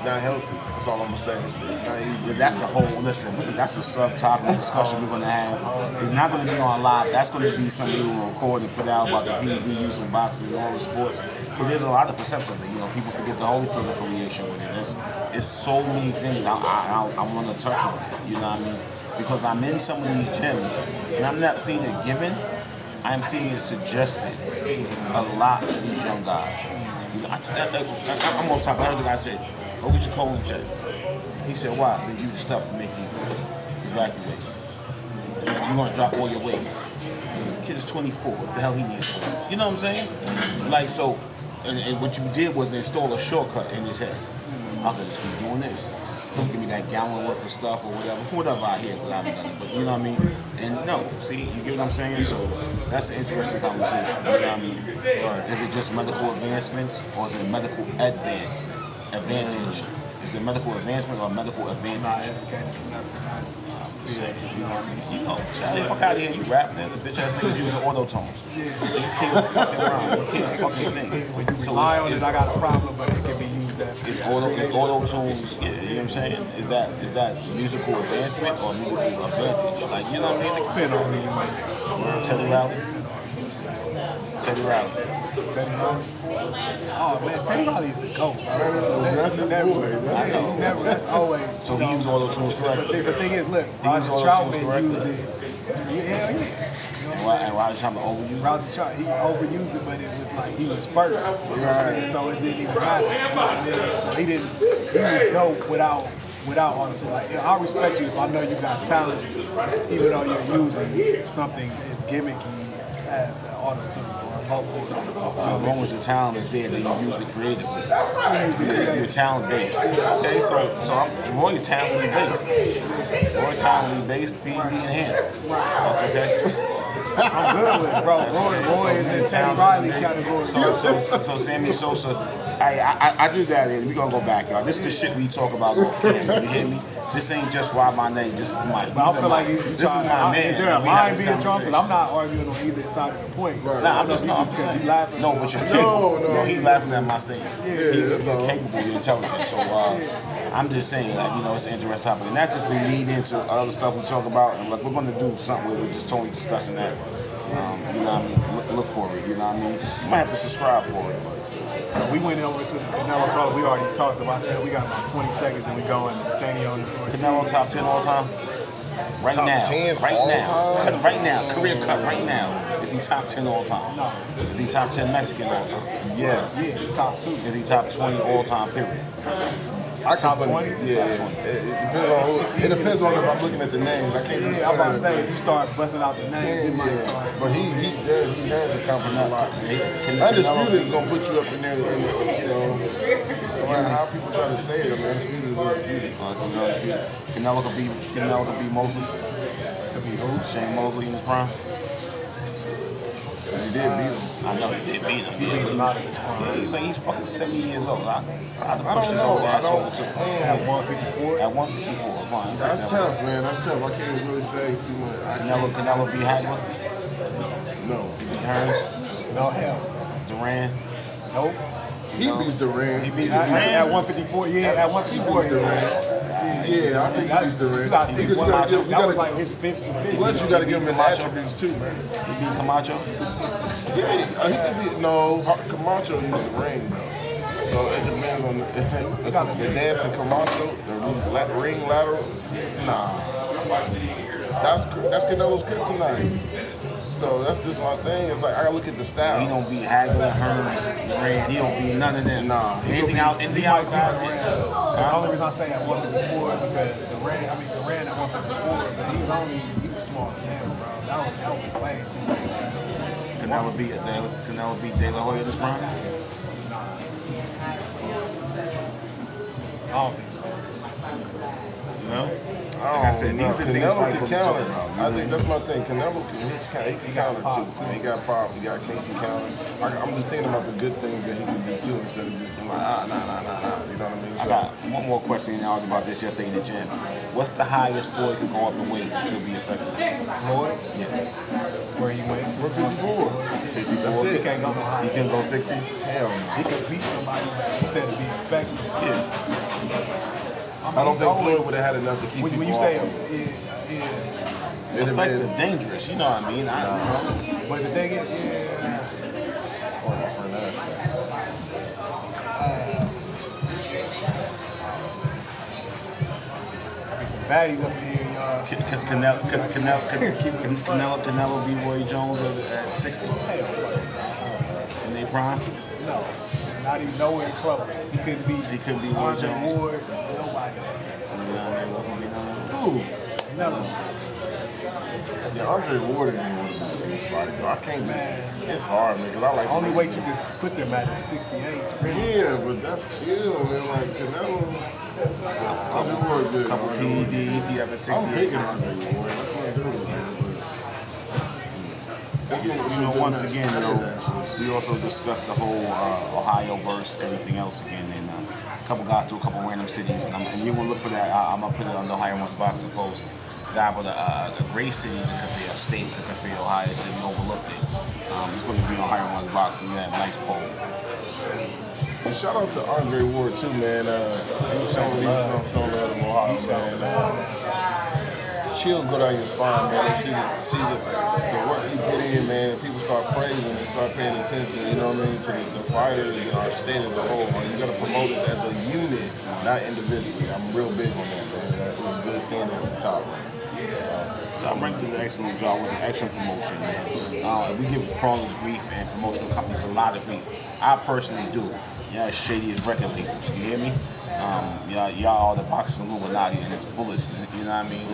not healthy. That's all I'm gonna say. It's not easy. That's a whole, that's a subtopic discussion we're gonna have. It's not gonna be on live. That's gonna be something we'll record and put out about the PED use in boxing and all the sports. But there's a lot of perception of it. You know, people forget the Holyfield affiliation with it. It's so many things I want to touch on it. You know what I mean? Because I'm in some of these gyms and I'm not seeing it given. I'm seeing it suggested a lot to these young guys. I'm off top. I heard the guy say, go get your colon checked. He said, why? They give you the stuff to make you evacuate. You're going to drop all your weight. The kid is 24. What the hell he needs for? You know what I'm saying? Like, so, and what you did was install a shortcut in his head. I could just keep doing this. Don't give me that gallon worth of stuff or whatever I hear because I haven't done it. But you know what I mean? And no, see, you get what I'm saying? So that's an interesting conversation. You know what I mean? Is it just medical advancements or is it medical advancement? Advantage. Is it medical advancement or medical advantage? You know, fuck out of here, you rap, man. The bitch ass niggas using auto tones. You can't fucking rhyme, you can't fucking sing. When you rely on it, I got a problem, but it can be used as It's auto tunes, yeah, you know what I'm saying? Is that musical advancement or musical advantage? Like, you know what I mean? depend on who you make. Teddy Riley. Teddy Riley? Oh man, Teddy Riley is the GOAT. That's never. That's always. So he used auto tunes correctly. But the thing is, look, Roger Troutman used it. Hell yeah. And Roger Troutman overused it. Roger Troutman, he overused it, but it was like he was first. You know what I'm saying? So it didn't even matter. Yeah, so he was dope without auto-tune. Like, I respect you if I know you got talent, even though you're using something as gimmicky as the auto-tune or vocals. So as long as your talent is there, then you use it creatively. You're talent based. Okay, so Roy's talently based. Roy's talently based, PED enhanced. That's okay. I'm good with it, bro. Roy is in Teddy Riley category. So Sammy Sosa. I do that, and we're gonna go back, y'all. This is the shit we talk about. You hear me? This ain't just Rob my name. This is my. I feel like this is my man. Is there a line being drawn? Because I'm not arguing on either side of the point. Nah, I'm just saying. No, but you're capable. No, he's laughing at my statement. You're capable. You're intelligent. So I'm just saying, like, you know, it's an interesting topic, and that's just to lead into other stuff we talk about. And like, we're gonna do something where we're just totally discussing that. You know what I mean? Look for it. You know what I mean? You might have to subscribe for it. So we went over to the Canelo talk. We already talked about that. We got about 20 seconds, and we go in the Stanion. Canelo top 10 all time? Right Top now. 10 Right all now. time? Cut right now. Career cut right now. Is he top 10 all time? No. Is he top 10 Mexican all time? Yes. Yeah, top 2. Is he top 20 all time, period? I Top can put 20? Yeah. It depends on if I'm looking at the names. I can't just Yeah, I'm about to say, if you start busting out the names, it might start. But he has a compliment a lot. Undisputed is gonna put you up in there, you know, no matter how people try to say it. I mean, Undisputed is Undisputed. Canelo could be Mosley. Could be who? Shane Mosley in his prime. He did beat him. I know he did beat him. He beat a lot of his prime. He's fucking 70 years old. I had to I push don't this know. old I asshole don't. too. At 154? At 154, fine. That's tough, man. That's tough. I can't really say too much. Canelo beat Hagler. No. He beat Hearns. No hell. Duran. Nope. He beats Durant. He beats At Duran. 154, yeah, at 154. Yeah, I think he beats Durant. Because you That gotta was like his fifth. plus you gotta give him the attributes too, man. He beat Camacho. Yeah, he could be Camacho used the ring though. So it depends on the dancing Camacho, the ring lateral. Nah, that's Canelo's kryptonite. So that's just my thing. It's like I gotta look at the style. He don't beat Hagler, Hearns, Duran. He don't beat none of them. Nah, Anything outside. The only reason I say at 154 is because Duran at 154, he was small as hell, bro. That was way too big. Canelo beat De La Hoya in his prime. Nah. I don't think so. You know? Like I said, these are the things Canelo people can talk counter. about. I think that's my thing. Canelo can counter too. He got pop. He got King can counter. I'm just thinking about the good things that he can do too, instead of just being like nah. You know what I mean? I got one more question, and I argued about this yesterday in the gym. What's the highest Floyd could go up in weight and still be effective? Floyd? Yeah. Where he went to? 54. 54. That's He it. can't go no higher. He can go 60? Hell no. He could beat somebody, you said, to be effective. Yeah. I don't think Floyd would have had enough to keep When people you say off. Effective, dangerous, you know what I mean? But the thing is, there's some baddies up here, y'all. Canelo beat Roy Jones at 60 in their prime? No, not even nowhere close. He couldn't be Roy Andre Jones. Ward, nobody. Who? None of them. Yeah, Andre Ward didn't want to do this fight, though. I can't just. It's hard, man, because I like. The only weight you can put them at is 68. Really. Yeah, but that's still, man, like Canelo. Andre Ward good. Couple PEDs, he have a 60. I'm picking Andre Ward. That's what I'm doing, man. You know, once again, you know, we also discussed the whole Ohio versus everything else again, and a couple guys to a couple random cities, and you're gonna look for that. I'm gonna put it on the Ohio One's boxing post. guy with a great city to compare, a state to compare Ohio City, overlooked it. It's going to be on Higher Ones Boxing. You have a nice poll. And shout out to Andre Ward too, man. He was showing love to Ohio, man. Chills go down your spine, man. They see the work you put in, man. People start praising and start paying attention, you know what I mean, to the fighters, you know, our state as a whole. Man. You got to promote us as a unit, not individually. I'm real big on that, man. It was good seeing it at the top. Top Rank did an excellent job. It was an excellent promotion, man. We give promoters grief and promotional companies a lot of grief. I personally do. Yeah, as shady as record labels. You hear me? Y'all are the boxing Illuminati and it's fullest. You know what I mean?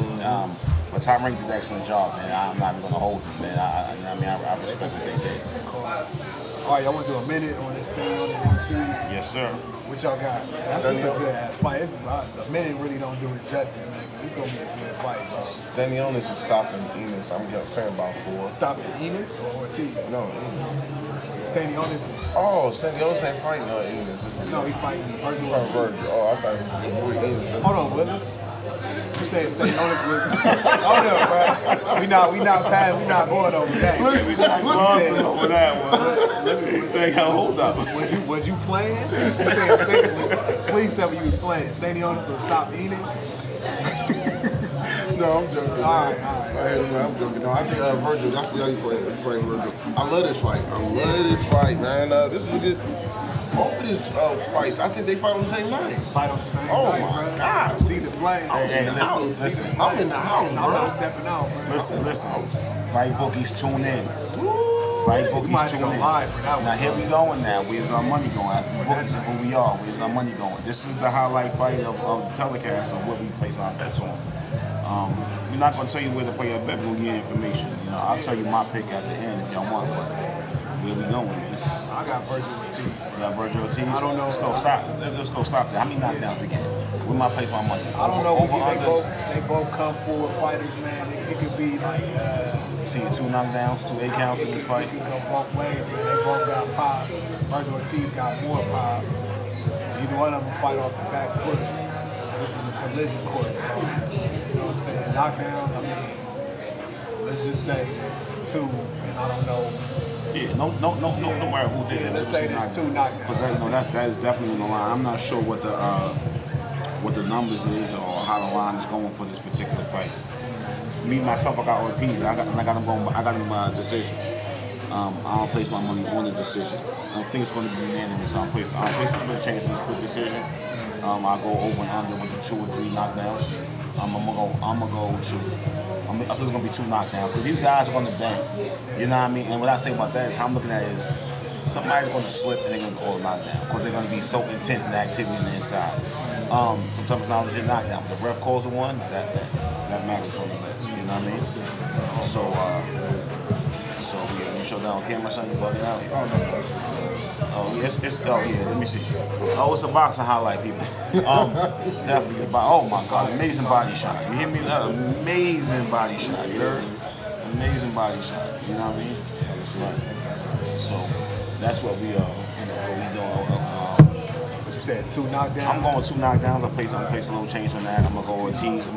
But Top Rank did an excellent job, man. I'm not even gonna hold them, man. You know what I mean? I respect what they did. All right, y'all want to do a minute on this thing on the Yes, sir. What y'all got? That's a good ass fight. A minute really don't do it justice, man. It's gonna be a good fight, bro. Stanionis is stopping Enos. I'm saying about 4. Stopping Enos or Ortiz? No, Enos. Stanionis is. Oh, Stanionis ain't fighting Enos. No, he fighting Virgil. Oh, I thought it was Enos. Hold on, Willis. You saying Stanionis was? Hold up, bro. We not going over that. We not glossing over that one. He said, hold up. Was you playing? You saying Stanionis? Please tell me you was playing. Stanionis will stop Enos? No, I'm joking. All right. I'm joking. No, I think Virgil, I forgot he played Virgil. I love this fight. Man. This is a good. Both of these fights, I think they fight on the same night. Fight on the same Oh night, my bro. God. See the play. Listen. I'm in the house, bro. I'm not stepping out, bro. Listen. Fight Bookies, tune in. Fight Bookies, tune in. Now here we going now. Where's our money going? As we Bookies and who we are, where's our money going? This is the highlight fight of the telecast of what we place our bets on. We're not going to tell you where to play your bet. We're going to give you information. You know, I'll tell you my pick at the end if y'all want, but where we going, man? I got Virgil Ortiz. You got Virgil Ortiz? I don't know. Let's go stop there. How many knockdowns we get? Where my place my money? I don't know. They both come forward fighters, man. It could be like. See 2 knockdowns, 2 8 counts in this fight. It could go both ways, man. They both got pop. Virgil Ortiz got more pop. Either one of them fight off the back foot. This is a collision court. You know what I'm saying? Knockdowns, I mean, let's just say there's 2, and I don't know. Yeah, no matter who did it. Let's say there's 2 knockdowns. But that is definitely on the line. I'm not sure what the numbers is or how the line is going for this particular fight. Me myself, I got Ortiz. I got him decision. I don't place my money on the decision. I don't think it's going to be unanimous. I'll place a little bit change in the split decision. I'll go over and under with the 2 or 3 knockdowns. I'm gonna go 2. I think it's gonna be 2 knockdowns because these guys are gonna bang. You know what I mean? And what I say about that is how I'm looking at it is somebody's gonna slip and they're gonna call a knockdown because they're gonna be so intense in the activity on the inside. Sometimes it's not a legit knockdown, but the ref calls it one. That matters on the list. You know what I mean? So yeah, you show that on camera, son. You bug it out. Let me see. Oh, it's a boxing highlight, people. Definitely. Oh my God, amazing body shot. You hear me? Amazing body shot. You heard? Amazing body shot. You know what I mean? Right. So that's what we doing. You said 2 knockdowns. I'm going 2 knockdowns. I place a little change on that. I'm gonna go Ortiz.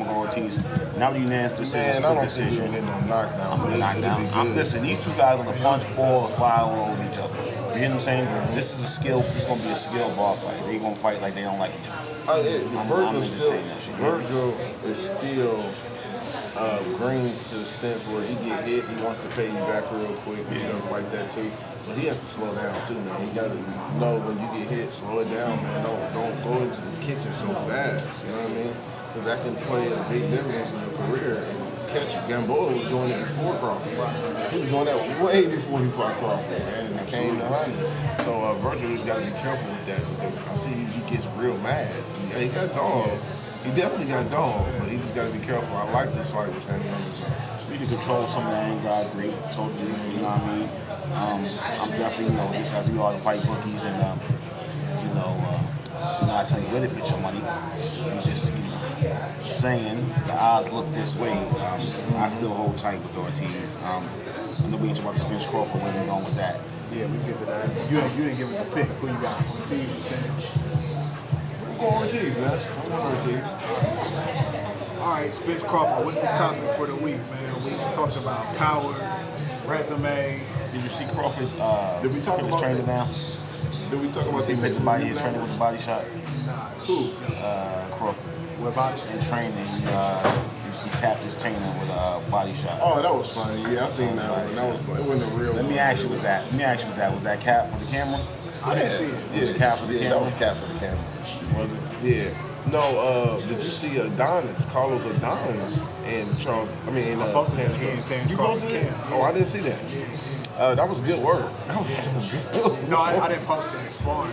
Not unanimous decision. Man, I don't think you're getting no knockdown. I'm gonna knock down. Listen, these 2 guys are gonna punch 4 or 5 all over each other. You hear what I'm saying? This is a skill. This is gonna be a skill bar fight. They gonna fight like they don't like each other. Virgil is still green to the sense where he get hit, he wants to pay you back real quick and stuff like that too. So he has to slow down too, man. He gotta know when you get hit, slow it down, man. Don't go into the kitchen so fast. You know what I mean? Because that can play a big difference in your career. Catch it. Gamboa was doing it before Crawford. He was doing that way before he fought Crawford, man, and it came to Honey. So Virgil just got to be careful with that because I see he gets real mad. He got dog. He definitely got dog, but he just got to be careful. I like this fight with Sandy Anderson. We can control some of that anger, I agree, totally, you know what I mean? I'm definitely, just as we are the fight bookies and, I tell you where to put your money. We just, saying the odds look this way. I still hold tight with Ortiz. I know we ain't talking about the Spence Crawford, where we going with that. Yeah, we get to that. You didn't give us a pick. Who you got? Ortiz or Spence? I'm going Ortiz, man. I'm going Ortiz. All right, Spence Crawford, what's the topic for the week, man? We talked about power, resume. Did you see Crawford's Did we talk his about trainer that? now? Did we talk about See his trainer with the body shot? Nah, who? Crawford. What about it? In training, he tapped his trainer with a body shot. Oh, that was funny. Yeah, I seen that one. That was funny. It wasn't a real Let me ask you, was that cap for the camera? I didn't see it. It was cap for the Yeah, camera? that was cap for the camera. Was it? Yeah. No, did you see Adonis, Carlos Adonis, and Charles? I mean, I posted Terrence it here in Crawford. Terrence You Crawford's posted it? camp, yeah. Oh, I didn't see that. That was good work. That was so good. No, I didn't post that sparring.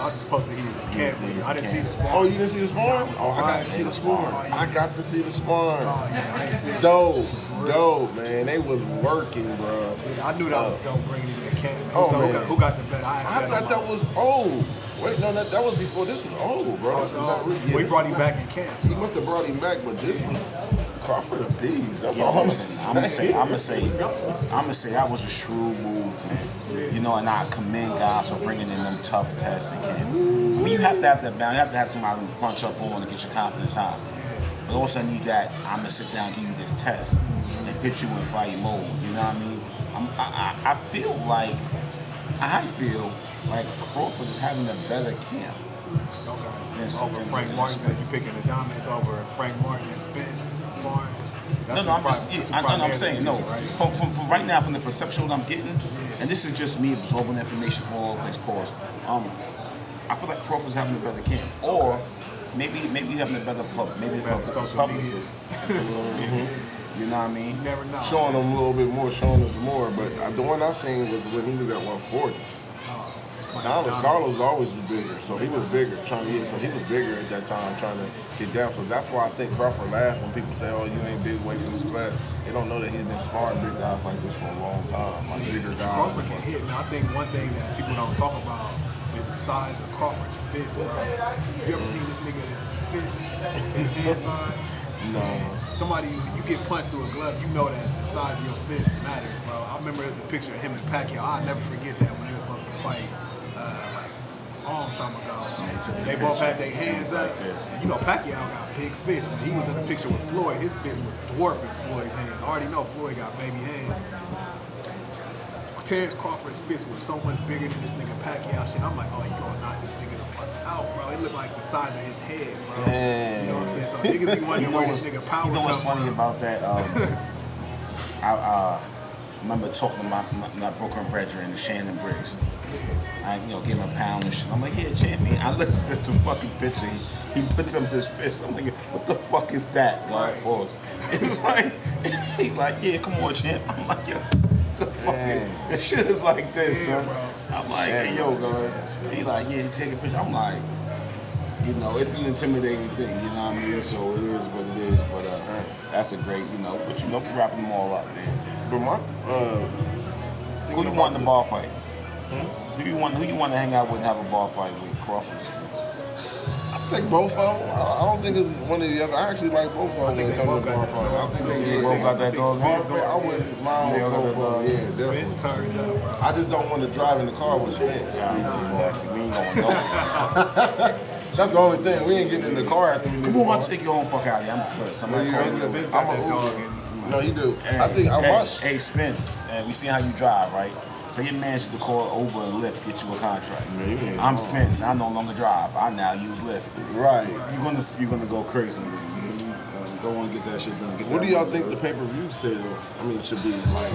I just posted he was in camp. I didn't see the sparring. Oh, you didn't see the sparring? Oh, I got to see the sparring. Oh, yeah. I got to see the sparring. Oh, yeah, I didn't see it. Dope, man. They was working, bro. Yeah, I knew that was dope bringing it to camp. Oh, So man. who got the bet? I thought that was old. Wait, no, that was before. This was old, bro. This is not really- yeah, we this brought is him not- back in camp. He So. must have brought him back, but this was Crawford a beast. That's Yeah, all I'm listen, I'm gonna saying. say that was a shrewd move, man. You know, and I commend guys for bringing in them tough tests and camp. I mean, you have to have that balance. You have to have somebody to punch up on to get your confidence high. But also, I need that. I'm gonna sit down and give you this test and put you in fight mode. You know what I mean? I feel like Crawford is having a better camp. Over Frank Martin, so you picking the dominance over Frank Martin and Spence sparring. I'm saying, no. From right now, from the perception that I'm getting, and this is just me absorbing information from all this pause. I feel like Crawford's having a better camp, or maybe he's having a better publicist. You know what I mean? You never know. Showing him a little bit more, showing us more. But the one I seen was when he was at 140. Carlos always was bigger, so he was bigger trying to hit. So he was bigger at that time trying to get down. So that's why I think Crawford laughed when people say, "Oh, you ain't big weight from this class." They don't know that he's been sparring big guys like this for a long time, like bigger guys. Crawford can hit. Now, I think one thing that people don't talk about is the size of Crawford's fist, bro. You ever seen this nigga fist, his hand size? No. Somebody, you get punched through a glove, you know that the size of your fist matters, bro. I remember there's a picture of him and Pacquiao. I'll never forget that when they were supposed to fight like a long time ago. They both had their hands up. You know, Pacquiao got big fists. When he was in the picture with Floyd, his fist was dwarfing Floyd's hands. I already know Floyd got baby hands. Terrence Crawford's fist was so much bigger than this nigga Pacquiao shit. I'm like, oh, he gonna knock this nigga the fuck out, bro. It looked like the size of his head, bro. Damn. You know what I'm saying? So niggas be wondering where this nigga power You know what's come funny from. about that? I remember talking to my Brooklyn brethren, Shannon Briggs. I gave him a pound and shit. I'm like, yeah, champion. I looked at the fucking picture. He puts up this fist. I'm like, what the fuck is that? God, pause. It's like, he's like, yeah, come on, champ. I'm like, yo, the fuck this shit is like this, son. Bro. I'm like, hey, yo, God. He like, yeah, take a picture. I'm like, it's an intimidating thing, you know what I mean? So it is what it is, but that's a great, but we wrapping them all up, man. But my Who you want in the bar fight? Who you want to hang out with and have a bar fight with? Crawford? I think both of them. I don't think it's one or the other. I actually like both of them when it comes to bar fight. I think they both got that dog. bar fight. I wouldn't mind with both of them. Yeah, definitely. Spence turns up, bro. I just don't want to drive in the car with Spence. We ain't going nowhere. That's the only thing. We ain't getting in the car after we leave. Come on, take your own fuck out of here. I'm put somebody Spence got that dog in. No, you do. Hey, I think I want. Hey, Spence, we see how you drive, right? So your man should call Uber and Lyft, get you a contract. Man, you ain't I'm wrong. Spence. I no longer drive. I now use Lyft. Right. You're gonna go crazy. Go on and get that shit done. What do y'all think the pay-per-view sale? I mean, should be like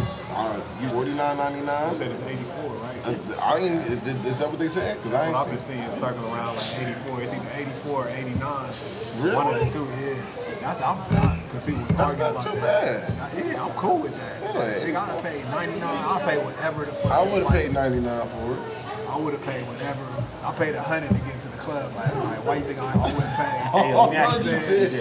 $49.99? I said it's 84, right? I ain't. Is that what they said? Because I That's what I've ain't been seen. seeing circling around like 84. It's either 84 or 89. Really? One of the two, yeah. I'm fine. Because people was That's arguing not about too that. bad. Yeah, I'm cool with that. Yeah. Nigga, I'd have paid 99. I'll pay whatever the fuck. I would have paid $99 for it. I would have paid whatever. I paid $100 to get to the club last night. Why you think I wouldn't pay? Hey, let me ask you you something. did.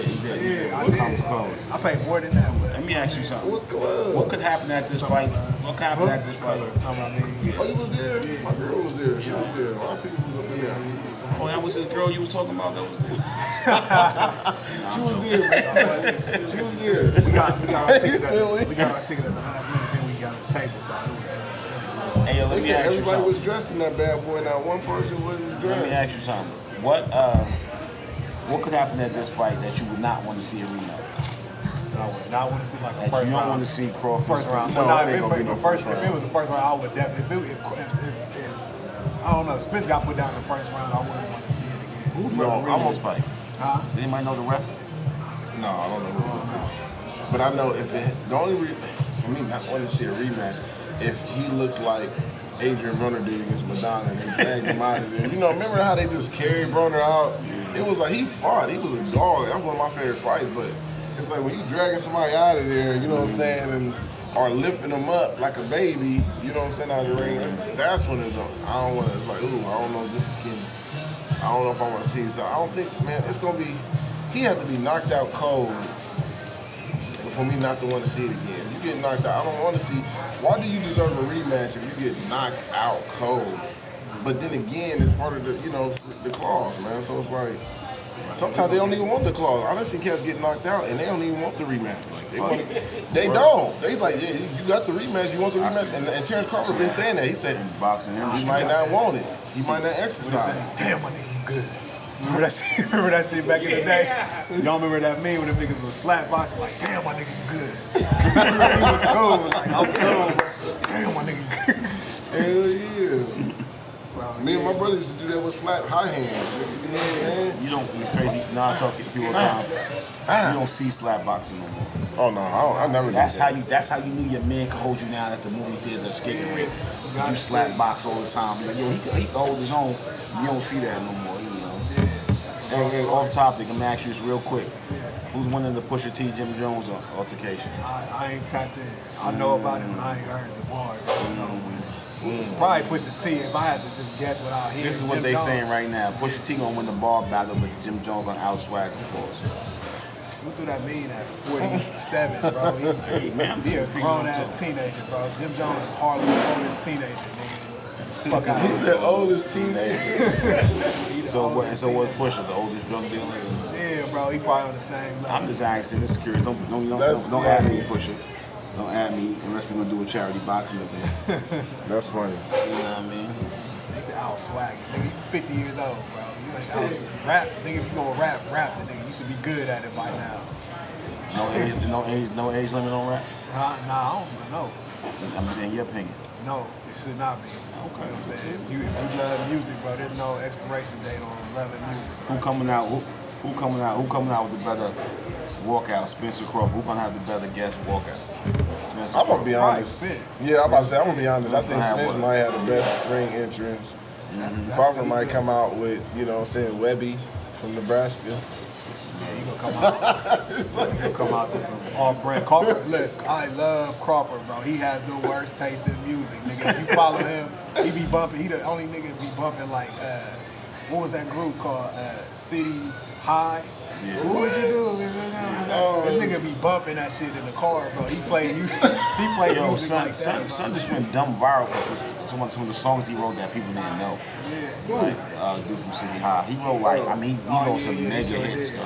You Yeah, I What did. comes close? I paid more than that. Let me ask you something. What club? What could happen at this fight? What could happen at this fight? Something I mean. Oh, you was there? My girl was there. She was there. A lot of people was up in there. Oh, that was his girl you was talking about? That was there. She was there, man. She was there. We got our tickets Silly. we got our ticket at the last minute, then we got a table, so it was. Hey, yo, let They me said ask you everybody something. was dressed in that bad boy. Now one person wasn't Let me dressed. ask you something. What What could happen at this fight that you would not want to see a rematch? I would not want to see like a That first you don't round. want to see Crawford. First round. No, But it ain't gonna be no first round. If it was a first round, I would definitely. If I don't know, Spence got put down in the first round, I wouldn't want to see it again. Who's No, refereeing this fight? Huh? Does anybody know the ref? No, I don't know who it is. But I know if the only reason for me not wanting to see a rematch, if he looks like Adrian Broner did against Madonna and they dragged him out of there. You know, remember how they just carried Broner out? It was like he fought. He was a dog. That was one of my favorite fights. But it's like when you dragging somebody out of there, you know what I'm saying, and are lifting them up like a baby, you know what I'm saying, out of the ring. That's when it's I don't want to. It's like, ooh, I don't know if this kid. I don't know if I want to see it. So I don't think, man, it's gonna be. He had to be knocked out cold for me not to want to see it again. You get knocked out. I don't want to see. Why do you deserve a rematch if you get knocked out cold? But then again, it's part of the, you know, the clause, man. So it's like sometimes they don't even want the clause. I done seen cats get knocked out and they don't even want the rematch. They don't. They like, yeah, you got the rematch. You want the rematch? And Terrence Crawford been saying that. He said Boxing he industry. might not want it. He might not When he exercise. said, damn, my nigga, you good. Remember that shit? Remember that shit back in the day? Y'all remember that meme when the niggas was slap boxing? Like, damn, my nigga, you good. He was cool. Like, I'm cool, bro. Damn, my nigga, good. Hell yeah. So, Me and my brother used to do that with slap high hands. You know what I'm saying? You don't, it's crazy. No, I talk to people all the time. You don't see slap boxing no more. Oh no, I never did That's that. how you knew your man could hold you down at the movie theater, skating rink. You slap box all the time. Like, yo, he could hold his own. You don't see that no more, you know. Hey, off topic, I'm gonna ask you this real quick. Who's winning the Pusha T Jim Jones altercation? I ain't tapped in. I know about it, but I ain't heard the bars. I don't know when. Probably Pusha T if I had to just guess without hearing. This is what Jim they Jones. saying right now. Pusha T gonna win the bar battle, but Jim Jones gonna outswag the boss. What do that mean at 47, bro? He a grown ass teenager, bro. Jim Jones is Harlem's oldest teenager, nigga. Fuck out He's here. the oldest teenager. He the So what? oldest So what's teenager. Pusha, the oldest drug dealer? Yeah, bro. He probably on the same level. I'm just asking. This is curious. Don't That's add me, funny. Pusha. Don't add me unless we're gonna do a charity boxing event. That's funny. You know what I mean? He said out swag. Nigga, you 50 years old, bro. You ain't out rap. Nigga, if you gonna rap the nigga. You should be good at it by now. No age limit on rap. Nah, I don't know. I'm saying your opinion. No, it should not be. You know what I'm saying? If you love music, bro, there's no expiration date on loving music. Who coming out? Who coming out? Who coming out with the better walkout? Spencer Crawford. Who gonna have the better guest walkout? Spencer I'm gonna be Crawford. honest. Spence. Yeah, I'm about to say, I'm gonna be honest. I Spence think gonna have Spence what? might have the best ring entrance. That's Crawford really might good. come out with, you know what I'm saying, Webby from Nebraska. Yeah, he gonna come out. He gonna come out to some off-brand. Crawford, look, I love Crawford, bro. He has the worst taste in music, nigga. If you follow him, he be bumping. He the only nigga be bumping like, what was that group called? City High. Yeah. What would you do? This nigga be bumping that shit in the car, bro. He play music. He play Yo, music like that, son bro. just went dumb viral for some of the songs he wrote that people didn't know. Yeah. Like, dude from City High. He wrote like, I mean, he wrote some mega sure hits, did.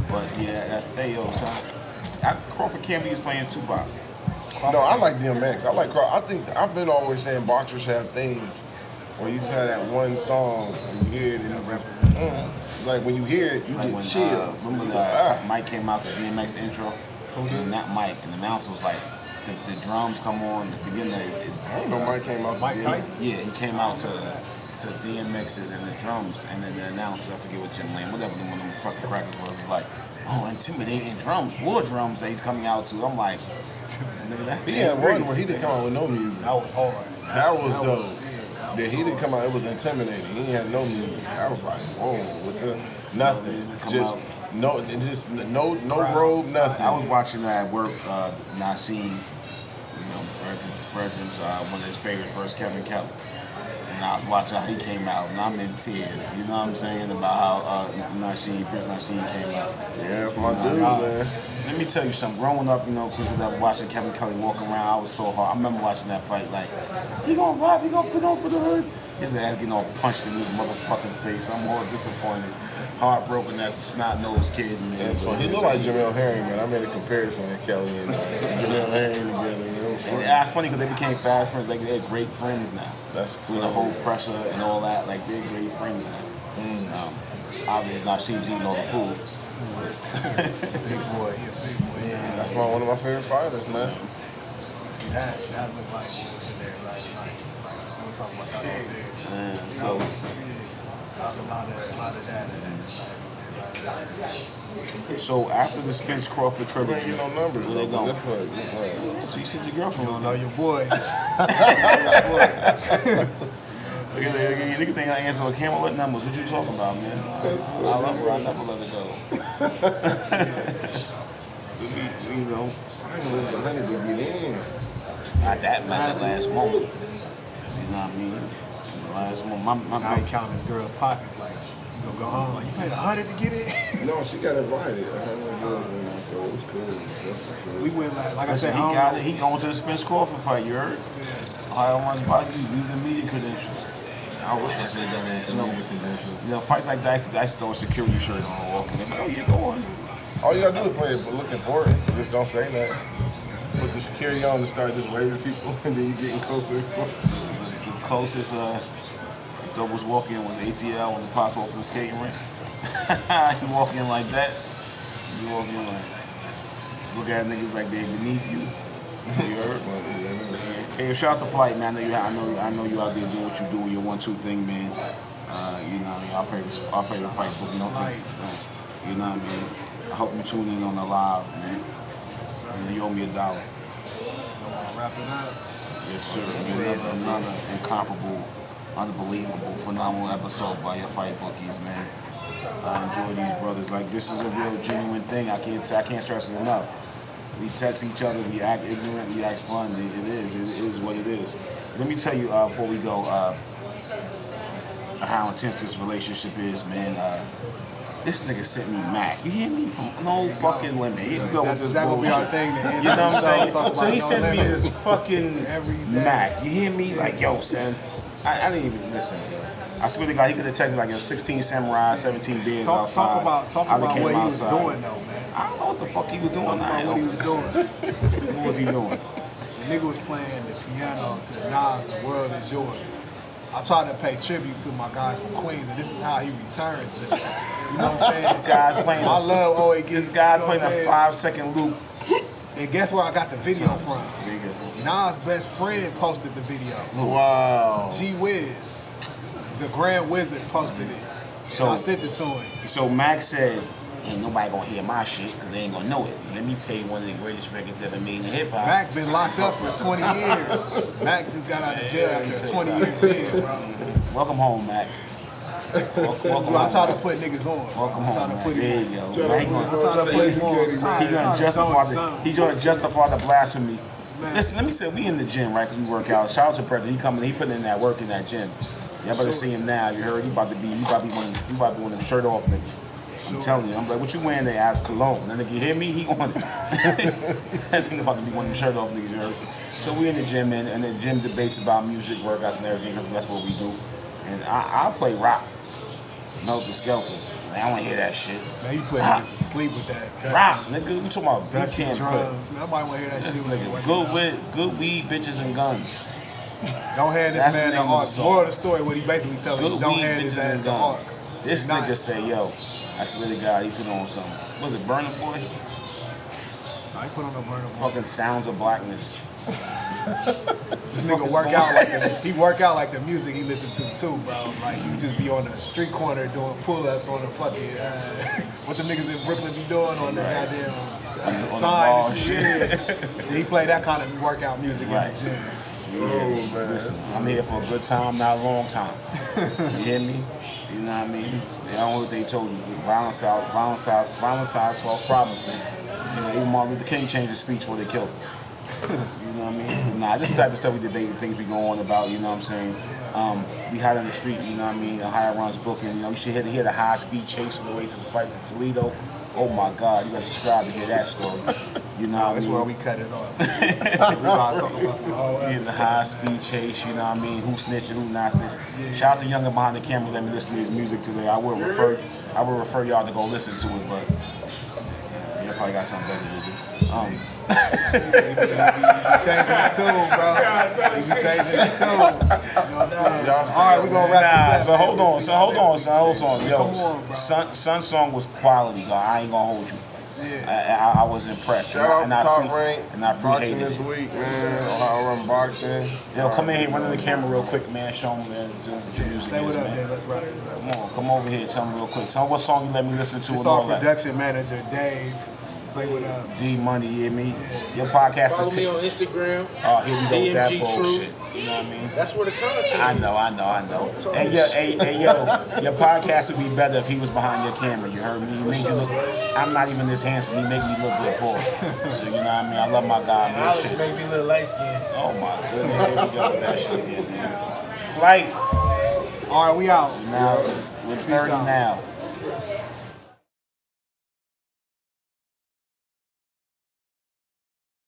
but yeah, that's, hey, yo, son. Crawford can't be just playing Tupac. No, I like DMX. I like Crawford. I think I've been always saying boxers have themes where you just have that one song and you hear it and you just, like when you hear it, you Like get when, chills. remember You the like, Mike came out, the DMX intro? And that Mike, and the announcer was like, the drums come on, the beginning, I don't know Mike came out. Mike the Tyson? yeah, he came out to DMX's and the drums, and then the announcer, I forget what Jim Lane, whatever one of them fucking crackers was like, oh, intimidating drums, war drums that he's coming out to. I'm like, nigga, that's He damn had one great. where he didn't come out with no music. That was hard. That was dope. Yeah, Yeah, he didn't come out. It was intimidating. He had no music. I was like, whoa, with the nothing, Come just out. no robe, nothing. I was watching that at work, Nassim, Brethren, one of his favorite first, Kevin Keller. And I was watching how he came out, and I'm in tears. You know what I'm saying about how Prince Nassim came out. Yeah, that's my dude, man. Let me tell you something. Growing up, because we were watching Kevin Kelly walk around, I was so hard. I remember watching that fight, like, he gonna rob, he gonna put on for the hood. His ass getting all punched in his motherfucking face. I'm all disappointed, heartbroken as a snot-nosed kid, man. And so he looked like Jamel Herring, man. I made a comparison with Kelly and Jamel Herring together. Man. It was funny. It's funny because they became fast friends. Like they're great friends now. That's Through the whole pressure and all that, like they're great friends now. Obviously, it's not sheep eating all the food. Big boy, he a big boy. Yeah, that's one of my favorite fighters, man. See that looked like he was in there last night. Like, we were talking about that all day. And so, Yeah, a lot of that. so after the Spence Crawford You trilogy, ain't get no numbers. where they though, going? but that's what. So you said your girlfriend You was know there. your boy. Niggas ain't gonna answer on camera. What numbers? What you talking about, man? I love her. I never let her go. You know, I ain't lose 100 to get in. at that last moment. You know what I mean? The last moment. Now he counting his girl's pockets like, you gonna go home like, you paid 100 to get in? No, she got invited. I had no girls in there, so it was cool. We went like I Listen, said, he I don't got know. it. He going to the Spence Crawford fight. You heard? Ohio runs by you. Use the media credentials. I wish I could have done that. You know, fights like that, I used to throw a security shirt on and walk in. Oh, yeah, go on. All you gotta do is play it, but look important. Just don't say that. Put the security on and start just waving people, and then you getting closer. The closest doubles walk in was ATL when the Pops walked to the skating rink. You walk in like that. You walk in like, just look at niggas like they beneath you. You heard? Hey, shout out to Flight, man. I know you out there doing what you do, your 1-2 thing, man. You know, our favorite fight book, you know. You know what I mean? I hope you tune in on the live, man. And you owe me $1. Wrap it up. Yes, sir. Another incomparable, unbelievable, phenomenal episode by your fight bookies, man. I enjoy these brothers. Like, this is a real genuine thing. I can't stress it enough. We text each other, we act ignorant, we act fun. It is what it is. Let me tell you before we go how intense this relationship is, man. This nigga sent me Mac. You hear me? From no fucking limit. Here we go with this That gonna be our bullshit. thing to end You know what I'm saying? Talk So about he no sends me limit. this fucking Every day. Mac. You hear me? Like, yo, son. I didn't even listen. I swear to God, he could have texted me like, yo, 16 samurai, 17 beers outside. Talk I done about came what he was outside. doing though, man. I don't know what the fuck he was doing. Talk about what he was doing. What was he doing? The nigga was playing the piano to Nas, The World Is Yours. I tried to pay tribute to my guy from Queens, and this is how he returns to it. You know what I'm saying? This guy's playing. I love always getting. This guy's you know playing what I'm a 5-second loop. saying? And guess where I got the video from? Nas' best friend posted the video. Wow. G Wiz, the Grand Wizard, posted it. So- I sent it to him. So Max said, ain't nobody gonna hear my shit because they ain't gonna know it. Let me play one of the greatest records ever made in hip hop. Mac been locked up for 20 years. Mac just got out of jail after a 20-year bid, bro. Welcome home, Mac. Welcome I try to Mac. put niggas on. Welcome I try home, to Mac. put There him you on. go. Mac, I try to put him on. He gonna justify the blasphemy. Man. Listen, let me say, we in the gym, right? Because we work out. Shout out to President. He putting in that work in that gym. Y'all better see him now. You heard? He about to be one of them shirt off niggas. I'm telling you. I'm like, what you wearing there? As cologne. That nigga, you hear me? He on it. That nigga about to be one of them shirt off niggas. You heard? So we in the gym, and the gym debates about music, workouts, and everything, because that's what we do. And I'll play rock. Melt the Skelter. Man, I want to hear that shit. Man, you put niggas to sleep with that. Rock, nigga. We talking about boot Dusty camp drums. clip. Man, nobody want to hear that This shit. when you nigga, working out. good weed, bitches, and guns. Don't hand this That's man the the name of the arcs. song. Moral of the story, what he basically telling you, Good don't weed, hand his bitches, ass and the guns. arcs. This Not- nigga say, yo, I swear to God, he put on some, was it Burna Boy? I put on a burner. Fucking Sounds of Blackness. This nigga work out like he work out like the music he listen to too, bro. Like you just be on the street corner doing pull-ups on the fucking what the niggas in Brooklyn be doing on the goddamn On the sign ball and shit. Yeah. He play that kind of workout music Right. in the gym. Yeah, listen, I'm here for a good time, not a long time. You hear me? You know what I mean? I don't know what they told you. Violence solves problems, man. You know, even Martin Luther King changed his speech before they killed him. You know what I mean? But nah, this type of stuff we debate, the things we go on about, you know what I'm saying? We hide on the street, you know what I mean? The higher runs booking, you know, you should hear the high speed chase on the way to the fight to Toledo. Oh my God, you gotta subscribe to hear that story. You know what I That's mean? where we cut it off. We about to talk about the whole In the episode. high speed chase, you know what I mean? Who snitching, who not snitching. Shout out to Younger behind the camera, let me listen to his music today. I will refer y'all to go listen to it, but you probably got something better to do. You be changing his tune, bro. You be changing his tune. You know what I'm saying? All right, we're gonna wrap this up. So hold on, son. Yo, Come on, bro. Sun's song was quality, God. I ain't gonna hold you. Yeah. I was impressed. Shout out to Top Rank, and I boxing appreciated this it. week, man. Ohio Run Boxing. Yo, come in here, run in the camera real quick, man. Show them, man, what your music Say what is, up, man. man. Let's wrap this up. Come over here, tell me real quick. Tell me what song you let me listen to It's and all our that. production manager, Dave. Say what up. D Money, you hear me? Your podcast Follow is me on Instagram. Oh, here we go with that DMG bullshit. True. You know what I mean? That's where the content I is. know. Hey, yo, your podcast would be better if he was behind your camera. You heard me? He made you look. I'm not even this handsome. He make me look good, pause. So you know what I mean? I love my guy, man. Alex Shit. make me a little light skinned. Oh my goodness, here we go with that shit again, man. Flight. All right, we out. Now we're 30 out. now.